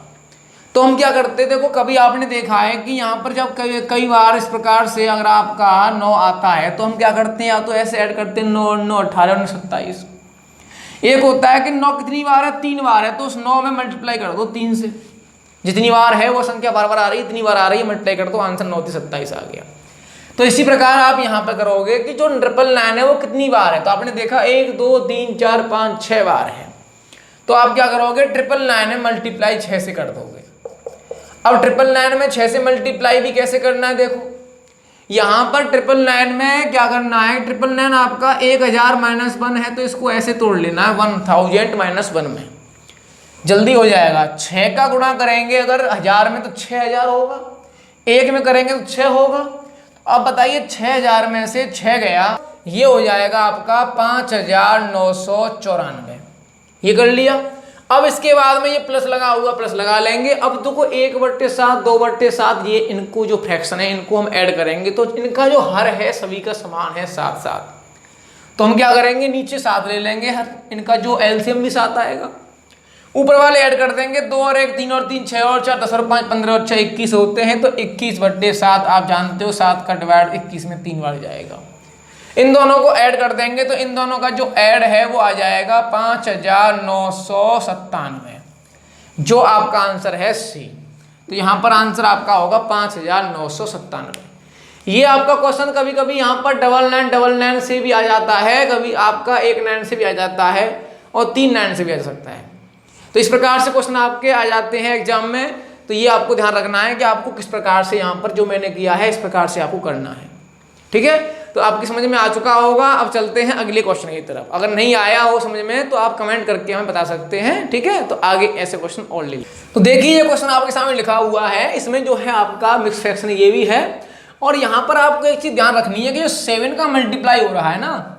तो हम क्या करते, देखो कभी आपने देखा है कि यहाँ पर जब कई बार इस प्रकार से अगर आपका 9 आता है तो हम क्या करते हैं, या तो ऐसे ऐड करते हैं 9 9 18 19 27। एक होता है कि 9 कितनी बार है, 3 बार है, तो उस 9 में मल्टीप्लाई कर दो 3 से, जितनी बार है वो संख्या बार बार आ रही है, इतनी बार आ रही है, मल्टीप्लाई कर दो, आंसर 9 3 27 आ गया। तो इसी प्रकार आप यहाँ पर करोगे कि जो 999 है वो कितनी बार है, तो आपने देखा 1 2 3 4 5 6 बार है, तो आप क्या करोगे 999 में मल्टीप्लाई 6 से कर दोगे। अब 999 में 6 से मल्टीप्लाई भी कैसे करना है, देखो यहाँ पर 999 में क्या करना है, 999 आपका 1000 - 1 है, तो इसको ऐसे तोड़ लेना है 1000 - 1 में, जल्दी हो जाएगा। 6 का गुणा करेंगे अगर 1000 में तो 6000 होगा, 1 में करेंगे तो 6 होगा। अब बताइए 6000 में से 6 गया, ये हो जाएगा आपका 5994, ये कर लिया। अब इसके बाद में ये प्लस लगा हुआ, प्लस लगा लेंगे। अब देखो 1/7 2/7 ये इनको जो फ्रैक्शन है इनको हम ऐड करेंगे, तो इनका जो हर है सभी का समान है 7 7। तो हम क्या करेंगे, नीचे 7 ले लेंगे हर, इनका जो एलसीएम भी 7 आएगा, ऊपर वाले ऐड कर देंगे, 2 और 1 3 और 3 6 और 4 10 और 5 15 और 6 21 होते हैं, तो 21/7 आप जानते हो 7 का डिवाइड 21 में 3 बार जाएगा। इन दोनों को ऐड कर देंगे तो इन दोनों का जो ऐड है वो आ जाएगा 5997, जो आपका आंसर है सी। तो यहाँ पर आंसर आपका होगा 5997। ये आपका क्वेश्चन कभी कभी यहाँ पर 9999 से भी आ जाता है, कभी आपका 19 से भी आ जाता है और 39 से भी आ सकता है। तो इस प्रकार से क्वेश्चन आपके आ जाते हैं एग्जाम में। तो ये आपको ध्यान रखना है कि आपको किस प्रकार से यहाँ पर जो मैंने किया है इस प्रकार से आपको करना है, ठीक है। तो आपकी समझ में आ चुका होगा। अब चलते हैं अगले क्वेश्चन की तरफ। अगर नहीं आया हो समझ में तो आप कमेंट करके हमें बता सकते हैं, ठीक है। तो आगे ऐसे क्वेश्चन और ले लीजिए। तो देखिए ये क्वेश्चन आपके सामने लिखा हुआ है, इसमें जो है आपका मिक्स फ्रैक्शन ये भी है, और यहाँ पर आपको एक चीज ध्यान रखनी है कि जो 7 का मल्टीप्लाई हो रहा है ना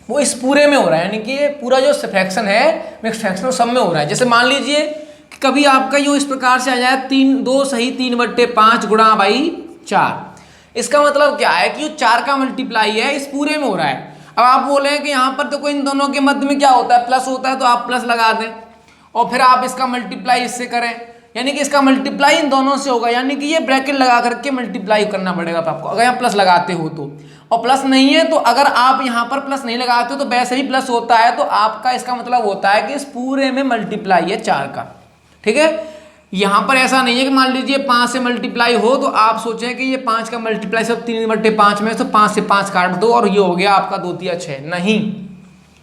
वो इस पूरे में हो रहा है, यानी कि ये पूरा जो फ्रैक्शन है मिक्स फ्रैक्शन सब में हो रहा है। जैसे मान लीजिए कि कभी आपका यो इस प्रकार से आ जाए 2 सही 3/5 गुणा भाई 4, इसका मतलब क्या है कि 4 का मल्टीप्लाई है इस पूरे में हो रहा है। अब आप बोले कि यहाँ पर तो कोई इन दोनों के मध्य में क्या होता है, प्लस होता है, तो आप प्लस लगा दें और फिर आप इसका मल्टीप्लाई इससे करें, यानी कि इसका मल्टीप्लाई इन दोनों से होगा, यानी कि ये ब्रैकेट लगा करके मल्टीप्लाई करना पड़ेगा आपको अगर यहाँ प्लस लगाते हो तो। और प्लस नहीं है तो अगर आप यहाँ पर प्लस नहीं लगाते हो तो वैसे ही प्लस होता है, तो आपका इसका मतलब होता है कि इस पूरे में मल्टीप्लाई है 4 का, ठीक है। यहाँ पर ऐसा नहीं है कि मान लीजिए 5 से मल्टीप्लाई हो तो आप सोचें कि ये 5 का मल्टीप्लाई सब 3/5 में, तो 5 से 5 काट दो और ये हो गया आपका 2 3 6। नहीं,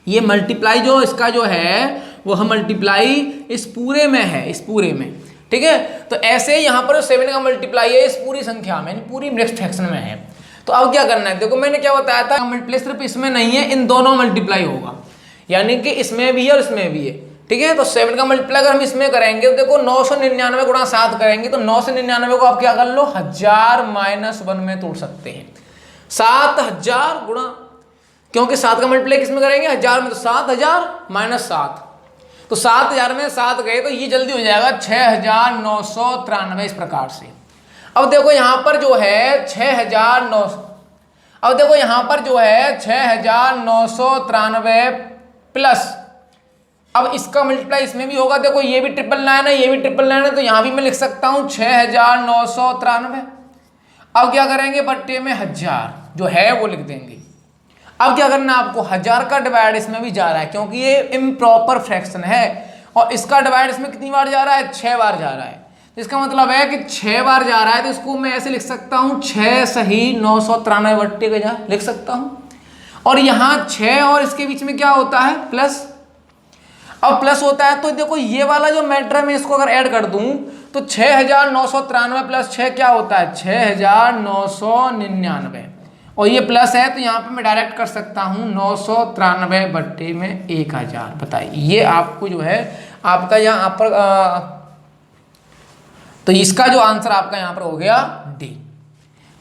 ये मल्टीप्लाई जो इसका जो है वह मल्टीप्लाई इस पूरे में है, इस पूरे में, ठीक है। तो ऐसे यहाँ पर 7 का मल्टीप्लाई है इस पूरी संख्या में, पूरी मिक्स्ड फ्रैक्शन में है। तो अब क्या करना है, देखो मैंने क्या बताया था, मल्टीप्लाई सिर्फ इसमें नहीं है, इन दोनों मल्टीप्लाई होगा, यानी कि इसमें भी है और इसमें भी है, ठीक है। तो 7 का मल्टीप्लाई अगर हम इसमें करेंगे तो देखो 999 गुणा 7 करेंगे तो 999 को आप क्या कर लो 1000 - 1 में तोड़ सकते हैं। 7000 गुणा, क्योंकि 7 का मल्टीप्लाई किसमें करेंगे 1000 में, तो 7000 - 7, तो 7000 में 7 गए तो ये जल्दी हो जाएगा 6993 इस प्रकार से। अब देखो यहाँ पर जो है 6900, अब देखो यहाँ पर जो है 6993 प्लस, अब इसका मल्टीप्लाई इसमें भी होगा, देखो ये भी 999 है, ये भी 999 है, तो यहाँ भी मैं लिख सकता हूँ 6993। अब क्या करेंगे, बट्टे में 1000 जो है वो लिख देंगे। अब क्या करना है आपको, 1000 का डिवाइड इसमें भी जा रहा है क्योंकि ये इम्प्रॉपर फ्रैक्शन है, और इसका डिवाइड इसमें कितनी बार जा रहा है 6 बार जा रहा है। तो इसका मतलब है कि 6 बार जा रहा है, तो इसको मैं ऐसे लिख सकता हूँ 6 सही 993 बट्टे का जा लिख सकता हूँ। और यहाँ 6 और इसके बीच में क्या होता है प्लस। अब प्लस होता है तो देखो ये वाला जो मैटर है मैं इसको अगर ऐड कर दूं तो 6993 प्लस 6 क्या होता है 6999, और ये प्लस है तो यहाँ पे मैं डायरेक्ट कर सकता हूँ 993 बट्टे में 1000। बताइए ये आपको जो है आपका यहाँ पर तो इसका जो आंसर आपका यहाँ पर हो गया डी।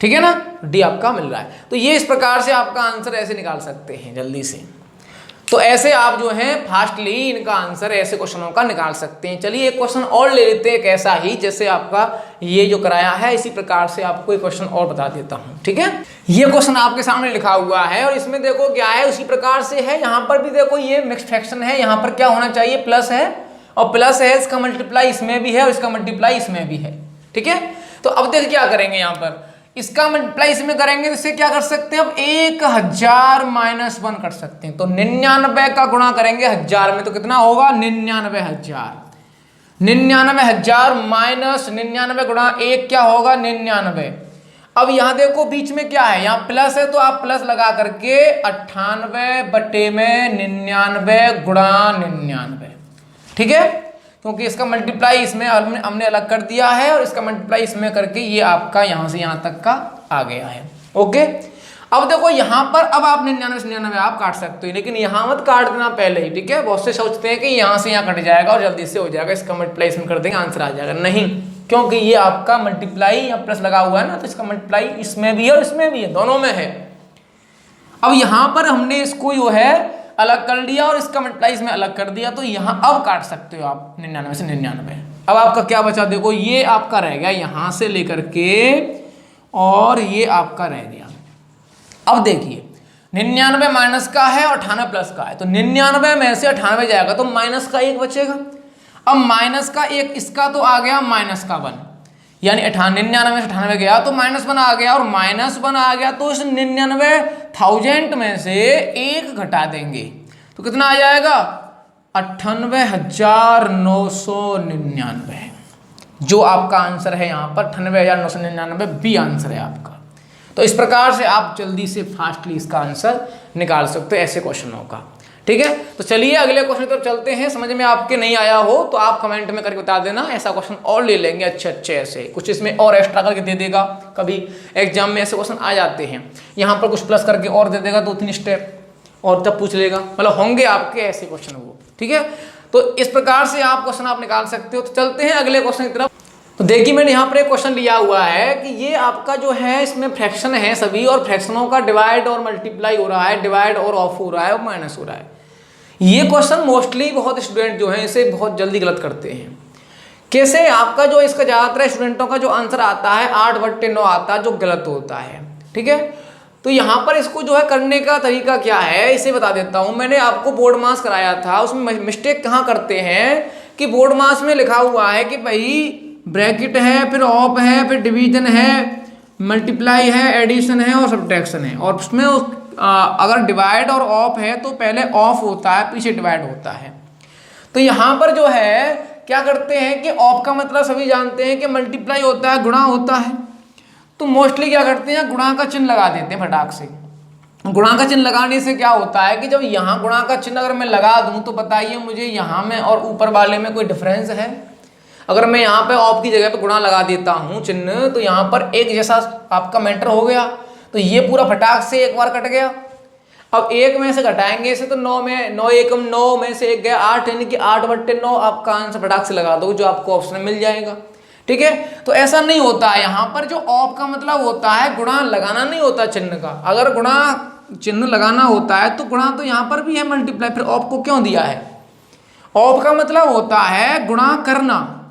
ठीक है ना, डी आपका मिल रहा है। तो ये इस प्रकार से आपका आंसर ऐसे निकाल सकते हैं जल्दी से। तो ऐसे आप जो है फास्टली इनका आंसर ऐसे क्वेश्चनों का निकाल सकते हैं। चलिए एक क्वेश्चन और ले लेते हैं, कैसा ही जैसे आपका ये जो कराया है इसी प्रकार से आपको एक क्वेश्चन और बता देता हूं। ठीक है, ये क्वेश्चन आपके सामने लिखा हुआ है और इसमें देखो क्या है उसी प्रकार से है। यहाँ पर भी देखो ये मिक्स्ड फ्रैक्शन है, यहाँ पर क्या होना चाहिए प्लस है, और प्लस है इसका मल्टीप्लाई इसमें भी है और इसका मल्टीप्लाई इसमें भी है। ठीक है, तो अब देखिए क्या करेंगे, यहाँ पर इसका मल्टीप्लाई इसमें करेंगे तो इससे क्या कर सकते हैं, अब 1000 माइनस 1 कर सकते हैं। तो 99 का गुणा करेंगे 1000 में तो कितना होगा 99,000। 99,000 माइनस 99 गुणा 1 क्या होगा 99। अब यहां देखो बीच में क्या है, यहाँ प्लस है तो आप प्लस लगा करके 98 बटे में 99 गुणा 99। ठीक है, क्योंकि इसका मल्टीप्लाई इसमें हमने अलग कर दिया है और इसका मल्टीप्लाई इसमें करके ये आपका यहां से यहां तक का आ गया है। ओके, अब देखो यहां पर अब आप 99 से 99 आप काट सकते हो, लेकिन यहां मत काट देना पहले ही। ठीक है, बहुत से सोचते हैं कि यहां से यहां कट जाएगा और जल्दी से हो जाएगा, इसका मल्टीप्लाई इसमें कर देंगे आंसर आ जाएगा। नहीं, क्योंकि ये आपका मल्टीप्लाई या प्लस लगा हुआ है ना, तो इसका मल्टीप्लाई इसमें भी है और इसमें भी है, दोनों में है। अब यहां पर हमने इसको जो है अलग कर लिया और इसका मल्टीप्लाई इसमें अलग कर दिया, तो यहां अब काट सकते हो आप 99 से 99। अब आपका क्या बचा, देखो ये आपका रह गया यहां से लेकर के और ये आपका रह गया। अब देखिए 99 माइनस का है और 98 प्लस का है, तो 99 में से 98 जाएगा तो माइनस का 1 बचेगा। अब माइनस का 1 इसका तो आ गया माइनस का 1, यानी 99 से 98 गया तो -1 आ गया, और -1 आ गया तो इस 99,000 में से 1 घटा देंगे तो कितना आ जाएगा 98,999, जो आपका आंसर है यहाँ पर 98,999 बी आंसर है आपका। तो इस प्रकार से आप जल्दी से फास्टली इसका आंसर निकाल सकते हो ऐसे क्वेश्चनों का। ठीक है, तो चलिए अगले क्वेश्चन की तरफ चलते हैं। समझ में आपके नहीं आया हो तो आप कमेंट में करके बता देना, ऐसा क्वेश्चन और ले लेंगे अच्छे ऐसे कुछ इसमें और एक्स्ट्रा करके दे देगा। कभी एग्जाम में ऐसे क्वेश्चन आ जाते हैं, यहाँ पर कुछ प्लस करके और दे देगा 2-3 स्टेप और तब पूछ लेगा, मतलब होंगे आपके ऐसे क्वेश्चन वो। ठीक है, तो इस प्रकार से आप क्वेश्चन आप निकाल सकते हो। तो चलते हैं अगले क्वेश्चन की तरफ। तो देखिए मैंने यहाँ पर एक क्वेश्चन लिया हुआ है कि ये आपका जो है इसमें फ्रैक्शन है सभी, और फ्रैक्शनों का डिवाइड और मल्टीप्लाई हो रहा है, डिवाइड और ऑफ हो रहा है और माइनस हो रहा है। ये क्वेश्चन मोस्टली बहुत स्टूडेंट जो हैं इसे बहुत जल्दी गलत करते हैं। कैसे, आपका जो इसका ज़्यादातर स्टूडेंटों का जो आंसर आता है 8/9 आता है, जो गलत होता है। ठीक है, तो यहाँ पर इसको जो है करने का तरीका क्या है इसे बता देता हूँ। मैंने आपको बोर्ड मास कराया था, उसमें मिस्टेक कहाँ करते हैं कि बोर्ड मास में लिखा हुआ है कि भाई ब्रैकेट है, फिर ऑफ है, फिर डिवीजन है, मल्टीप्लाई है, एडिशन है और सब्ट्रैक्शन है, और उसमें अगर डिवाइड और ऑफ है तो पहले ऑफ होता है पीछे डिवाइड होता है। तो यहाँ पर जो है क्या करते हैं कि ऑफ का मतलब सभी जानते हैं कि मल्टीप्लाई होता है, गुणा होता है, तो मोस्टली क्या करते हैं गुणा का चिन्ह लगा देते हैं फटाक से। गुणा का चिन्ह लगाने से क्या होता है कि जब यहाँ गुणा का चिन्ह अगर मैं लगा दूं तो बताइए मुझे यहाँ में और ऊपर वाले में कोई डिफरेंस है। अगर मैं यहाँ पे ऑफ की जगह पे गुणा लगा देता हूँ चिन्ह, तो यहाँ पर एक जैसा आपका मैटर हो गया, तो ये पूरा फटाक से एक बार कट गया। अब 1 में से घटाएंगे इसे तो 9 में 9 एकम 9 में से 1 गया 8, यानी कि 8/9 आपका आंसर फटाक से लगा दो जो आपको ऑप्शन में मिल जाएगा। ठीक है, तो ऐसा नहीं होता है। यहाँ पर जो ऑफ का मतलब होता है गुणा लगाना नहीं होता चिन्ह का। अगर गुणा चिन्ह लगाना होता है तो गुणा तो यहाँ पर भी है मल्टीप्लाई, फिर ऑफ को क्यों दिया है। ऑफ का मतलब होता है गुणा करना,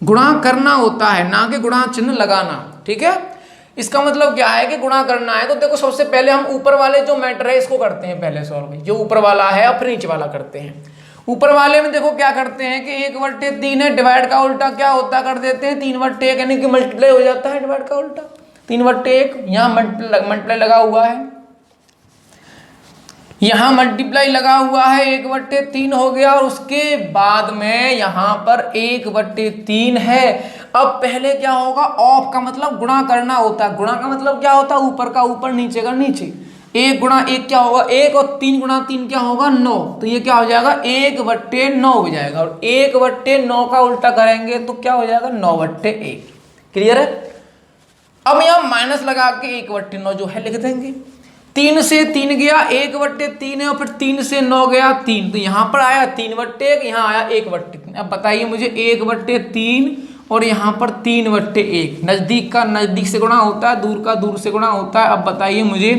गुणा करना होता है, ना कि गुणा चिन्ह लगाना। ठीक है, इसका मतलब क्या है कि गुणा करना है। तो देखो सबसे पहले हम ऊपर वाले जो मैटर है इसको करते हैं पहले सॉल्व, जो ऊपर वाला है और फिर नीचे वाला करते हैं। ऊपर वाले में देखो क्या करते हैं कि 1/3 है, डिवाइड का उल्टा क्या होता कर देते हैं 3/1, यानी कि मल्टीप्लाई हो जाता है डिवाइड का उल्टा 3/1। यहाँ मल्टीप्लाई लगा हुआ है, यहाँ मल्टीप्लाई लगा हुआ है 1/3 हो गया, और उसके बाद में यहाँ पर 1/3 है। अब पहले क्या होगा, ऑफ का मतलब गुणा करना होता है। गुणा का मतलब क्या होता है ऊपर का ऊपर नीचे का नीचे। 1 गुणा 1 क्या होगा 1 और 3 गुणा 3 क्या होगा 9। तो ये क्या हो जाएगा 1/9 हो जाएगा और 1/9 का उल्टा करेंगे तो क्या हो जाएगा 9/1। क्लियर है। अब यहाँ माइनस लगा के 1/9 जो है लिख देंगे। 3 से 3 गया 1/3 है और फिर 3 से 9 गया 3, तो यहाँ पर आया 3/1, यहाँ आया 1/3। अब बताइए मुझे 1/3 और यहाँ पर 3/1, नजदीक का नजदीक से गुणा होता है, दूर का दूर से गुणा होता है। अब बताइए मुझे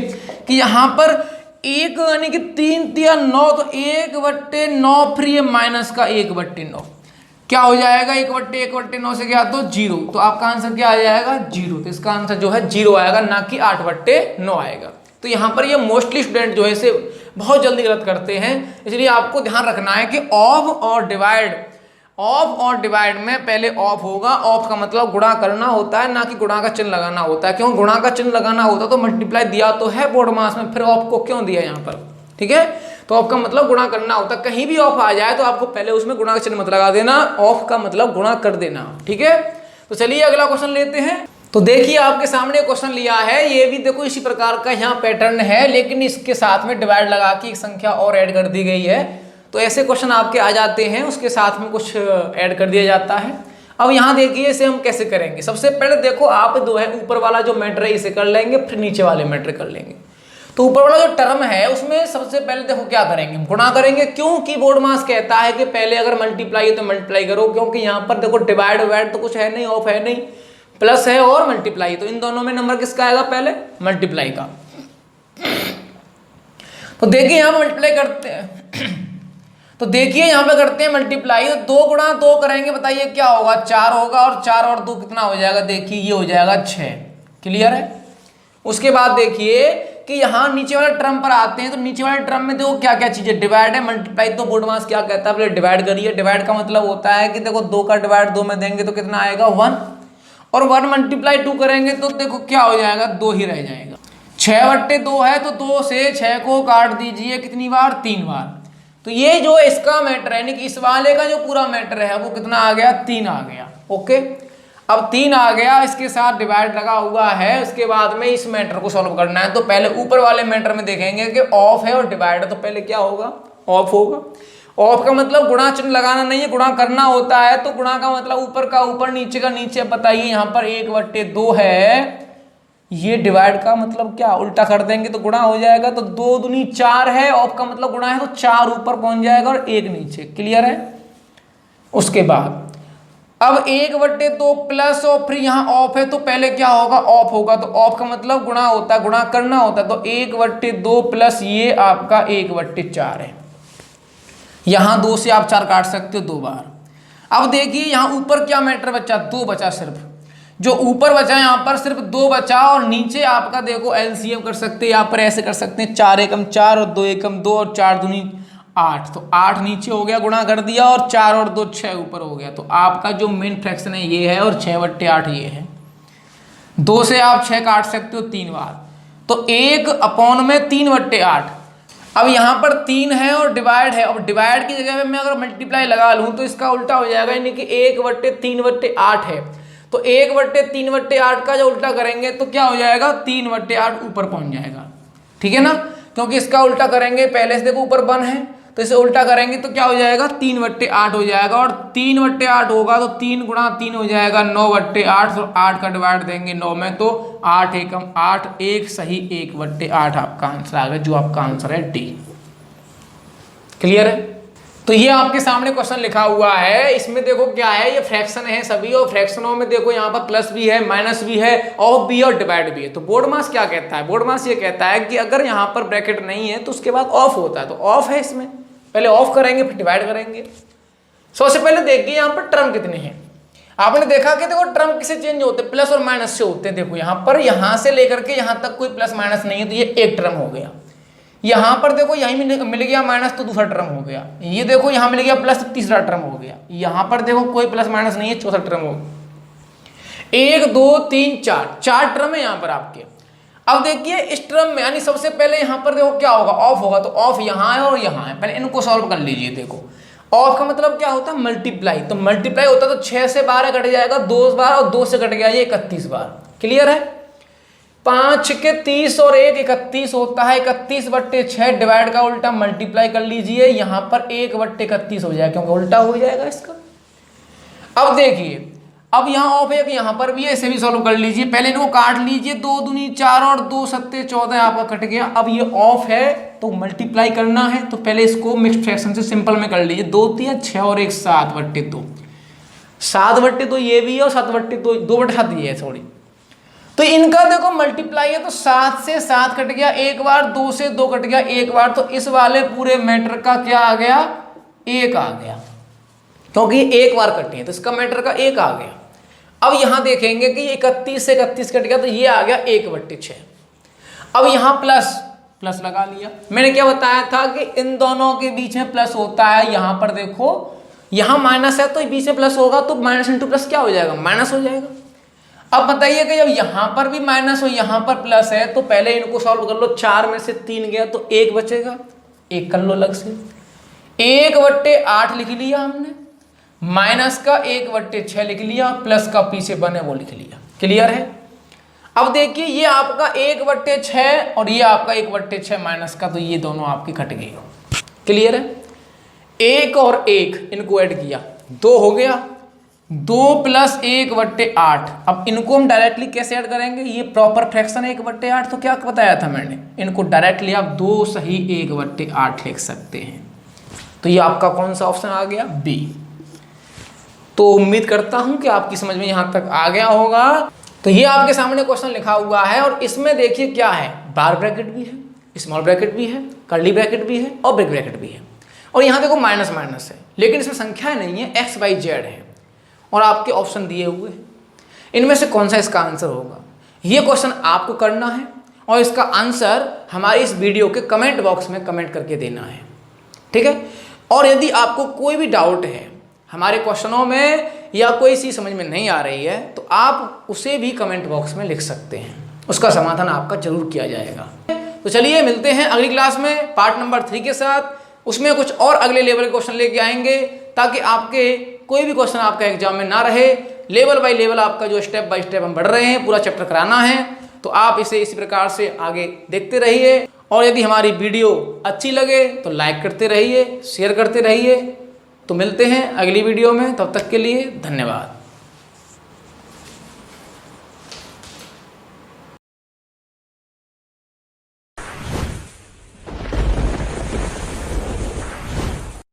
कि यहाँ पर 1 यानी कि 3 3 9, तो 1/9 फिर ये माइनस का 1/9 क्या हो जाएगा 1/9 से क्या तो 0। तो आपका आंसर क्या आ जाएगा 0। तो इसका आंसर जो है 0 आएगा, ना कि 8/9 आएगा। तो यहाँ पर ये मोस्टली स्टूडेंट जो है इसे बहुत जल्दी गलत करते हैं, इसलिए आपको ध्यान रखना है कि ऑफ और डिवाइड में पहले ऑफ होगा। ऑफ का मतलब गुणा करना होता है, ना कि गुणा का चिन्ह लगाना होता है। क्यों गुणा का चिन्ह लगाना होता तो मल्टीप्लाई दिया तो है बोर्ड मास में, फिर ऑफ को क्यों दिया यहाँ पर, ठीक है। तो ऑफ का मतलब गुणा करना होता है, कहीं भी ऑफ आ जाए तो आपको पहले उसमें गुणा का चिन्ह मत लगा देना, ऑफ का मतलब गुणा कर देना, ठीक है। तो चलिए अगला क्वेश्चन लेते हैं। तो देखिए आपके सामने क्वेश्चन लिया है, ये भी देखो इसी प्रकार का यहाँ पैटर्न है, लेकिन इसके साथ में डिवाइड लगा के एक संख्या और ऐड कर दी गई है। तो ऐसे क्वेश्चन आपके आ जाते हैं, उसके साथ में कुछ ऐड कर दिया जाता है। अब यहाँ देखिए इसे हम कैसे करेंगे। सबसे पहले देखो आप जो है ऊपर वाला जो मैटर है इसे कर लेंगे, फिर नीचे वाले मैटर कर लेंगे। तो ऊपर वाला जो टर्म है उसमें सबसे पहले देखो क्या करेंगे, गुणा करेंगे। क्योंकि बोर्ड मास कहता है कि पहले अगर मल्टीप्लाई है तो मल्टीप्लाई करो, क्योंकि यहाँ पर देखो डिवाइड वाइड तो कुछ है नहीं, ऑफ है नहीं, प्लस है और मल्टीप्लाई, तो इन दोनों में नंबर किसका आएगा पहले मल्टीप्लाई का। तो देखिए यहाँ मल्टीप्लाई करते हैं, तो देखिए यहाँ पे करते हैं मल्टीप्लाई। तो 2 गुणा 2 करेंगे, बताइए क्या होगा 4 होगा, और 4 और 2 कितना हो जाएगा, देखिए ये हो जाएगा 6। क्लियर है। उसके बाद देखिए कि यहाँ नीचे वाले टर्म पर आते हैं। तो नीचे वाले टर्म में देखो क्या क्या चीजें, डिवाइड है, मल्टीप्लाई। तो बोर्ड मास क्या कहता है पहले डिवाइड करिए। डिवाइड का मतलब होता है कि देखो 2 का डिवाइड 2 में देंगे तो कितना आएगा 1, और 1 मल्टीप्लाई 2 करेंगे तो देखो क्या हो जाएगा 2 ही रह जाएगा। 6/2 है तो 2 से 6 को काट दीजिए कितनी बार 3 बार। तो ये जो इसका मैटर है यानी कि इस वाले का जो पूरा मैटर है वो कितना आ गया 3 आ गया। ओके, अब 3 आ गया, इसके साथ डिवाइड लगा हुआ है। उसके बाद में इस मैटर को सॉल्व करना है। तो पहले ऊपर वाले मैटर में देखेंगे कि ऑफ है और डिवाइड है, तो पहले क्या होगा ऑफ होगा। ऑफ का मतलब गुणा चिन्ह लगाना नहीं है, गुणा करना होता है। तो गुणा का मतलब ऊपर का ऊपर, नीचे का नीचे। बताइए यहाँ पर 1/2 है, ये डिवाइड का मतलब क्या उल्टा कर देंगे तो गुणा हो जाएगा। तो 2 दूनी 4 है, ऑफ का मतलब गुणा है, तो 4 ऊपर पहुंच जाएगा और 1 नीचे। क्लियर है। उसके बाद अब 1/2 प्लस और फिर यहाँ ऑफ है, तो पहले क्या होगा ऑफ होगा। तो ऑफ का मतलब गुणा होता है, गुणा करना होता है। तो 1/2 प्लस ये आपका 1/4 है। यहाँ 2 से आप 4 काट सकते हो 2 बार। अब देखिए यहाँ ऊपर क्या मैटर बचा, 2 बचा सिर्फ। जो ऊपर बचा यहाँ पर सिर्फ 2 बचा, और नीचे आपका देखो एलसीएम कर सकते हैं। यहाँ पर ऐसे कर सकते हैं 4 एकम 4 और 2 एकम 2 और 4 दूनी 8। तो 8 नीचे हो गया, गुणा कर दिया, और 4 और 2 6 ऊपर हो गया। तो आपका जो मेन फ्रैक्शन है ये है, और 6/8 ये है। 2 से आप 6 काट सकते हो 3 बार। तो 1/3/8। अब यहाँ पर 3 है और डिवाइड है। अब डिवाइड की जगह में मैं अगर मल्टीप्लाई लगा लूँ तो इसका उल्टा हो जाएगा, यानी कि 1/3/8 है। तो 1/3/8 का जो उल्टा करेंगे तो क्या हो जाएगा 3/8 ऊपर पहुंच जाएगा। ठीक है ना, क्योंकि इसका उल्टा करेंगे, पहले से देखो ऊपर 1 है तो इसे उल्टा करेंगे तो क्या हो जाएगा 3/8 हो जाएगा। और 3/8 होगा तो 3 गुणा 3 हो जाएगा 9/8। तो 8 का डिवाइड देंगे 9 में तो 8 एकम 8, 1 सही 1/8 आपका आंसर आ गया, जो आपका आंसर है डी। क्लियर है। तो ये आपके सामने क्वेश्चन लिखा हुआ है। इसमें देखो क्या है, ये फ्रैक्शन है सभी, और फ्रैक्शनों में देखो यहाँ पर प्लस भी है, माइनस भी है, ऑफ भी है और डिवाइड भी है। तो बोर्ड मास क्या कहता है, बोर्ड मास ये कहता है कि अगर यहाँ पर ब्रैकेट नहीं है तो उसके बाद ऑफ होता है। तो ऑफ है, इसमें पहले ऑफ करेंगे फिर डिवाइड करेंगे। सबसे पहले देखिए यहाँ पर टर्म कितने हैं। आपने देखा कि देखो टर्म किससे चेंज होते हैं, प्लस और माइनस से होते हैं। देखो यहाँ पर, यहाँ से लेकर के यहाँ तक कोई प्लस माइनस नहीं है, तो ये एक टर्म हो गया। यहाँ पर देखो यहीं मिल गया माइनस तो दूसरा टर्म हो गया। ये देखो यहाँ मिल गया प्लस तो तीसरा टर्म हो गया। यहाँ पर देखो कोई प्लस माइनस नहीं है, चौथा टर्म हो गया। 1 2 3 4 टर्म है यहाँ पर आपके। अब देखिए इस टर्म में, यानी सबसे पहले यहाँ पर देखो क्या होगा ऑफ होगा। तो ऑफ यहाँ है और यहाँ है, पहले इनको सॉल्व कर लीजिए। देखो ऑफ का मतलब क्या होता है मल्टीप्लाई। तो मल्टीप्लाई होता है तो 6 से 12 कट जाएगा 2 बार, और 2 से कट गया ये 31 बार। क्लियर है। 5 के 30 और 1 31 होता है। 31/6 डिवाइड का उल्टा मल्टीप्लाई कर लीजिए, यहां पर 1/31 हो जाएगा क्योंकि उल्टा हो जाएगा इसका। अब देखिए, अब यहाँ ऑफ है कि यहाँ पर भी है, इसे भी सॉल्व कर लीजिए। पहले इनको काट लीजिए, 2 दूनी 4 और 2 सत्ते 14 आपका कट गया। अब ये ऑफ है तो मल्टीप्लाई करना है, तो पहले इसको मिक्स्ड फ्रैक्शन से सिंपल में कर लीजिए। 2 3 6 और 1 7/2, 7/2 ये भी है और 7/2 2/7 ये है, सॉरी। तो इनका देखो मल्टीप्लाई है, तो 7 से 7 कट गया एक बार, 2 से 2 कट गया एक बार, तो इस वाले पूरे मैटर का क्या आ गया, 1 आ गया, क्योंकि एक बार कटे हैं तो इसका मैटर का 1 आ गया। अब यहां देखेंगे कि 31 से 31 कट गया तो ये आ गया 1/6। अब यहां प्लस प्लस लगा लिया। मैंने क्या बताया था कि इन दोनों के बीच में प्लस होता है। यहां पर देखो, यहां माइनस है तो बीच में प्लस होगा, तो माइनस इंटू प्लस क्या हो जाएगा, माइनस हो जाएगा। अब बताइए कि जब यहां पर भी माइनस हो यहां पर प्लस है, तो पहले इनको सॉल्व कर लो। 4 में से 3 गया तो 1 बचेगा, 1 कर लो अलग से। 1/8 लिख लिया हमने, माइनस का 1/6 लिख लिया, प्लस का पीछे बने वो लिख लिया। क्लियर है। अब देखिए ये आपका 1/6 और ये आपका 1/6 माइनस का, तो ये दोनों आपके कट गए। क्लियर है। 1 और 1 इनको ऐड किया, 2 हो गया, 2 + 1/8। अब इनको हम डायरेक्टली कैसे ऐड करेंगे, ये प्रॉपर फ्रैक्शन है 1/8, तो क्या बताया था मैंने, इनको डायरेक्टली आप 2 सही 1/8 लिख सकते हैं। तो ये आपका कौन सा ऑप्शन आ गया, बी। तो उम्मीद करता हूं कि आपकी समझ में यहां तक आ गया होगा। तो ये आपके सामने क्वेश्चन लिखा हुआ है और इसमें देखिए क्या है, बार ब्रैकेट भी है, स्मॉल ब्रैकेट भी है, कर्ली ब्रैकेट भी है और ब्रेक ब्रैकेट भी है। और यहाँ देखो माइनस माइनस है, लेकिन इसमें संख्याएं नहीं है, x y z है और आपके ऑप्शन दिए हुए हैं। इनमें से कौन सा इसका आंसर होगा, ये क्वेश्चन आपको करना है और इसका आंसर हमारी इस वीडियो के कमेंट बॉक्स में कमेंट करके देना है। ठीक है। और यदि आपको कोई भी डाउट है हमारे क्वेश्चनों में या कोई चीज़ समझ में नहीं आ रही है, तो आप उसे भी कमेंट बॉक्स में लिख सकते हैं, उसका समाधान आपका जरूर किया जाएगा। तो चलिए मिलते हैं अगली क्लास में पार्ट नंबर 3 के साथ। उसमें कुछ और अगले लेवल के क्वेश्चन लेके आएंगे, ताकि आपके कोई भी क्वेश्चन आपका एग्जाम में ना रहे। लेवल बाय लेवल आपका जो स्टेप बाय स्टेप हम बढ़ रहे हैं, पूरा चैप्टर कराना है, तो आप इसे इसी प्रकार से आगे देखते रहिए। और यदि हमारी वीडियो अच्छी लगे तो लाइक करते रहिए, शेयर करते रहिए। तो मिलते हैं अगली वीडियो में, तब तक के लिए धन्यवाद।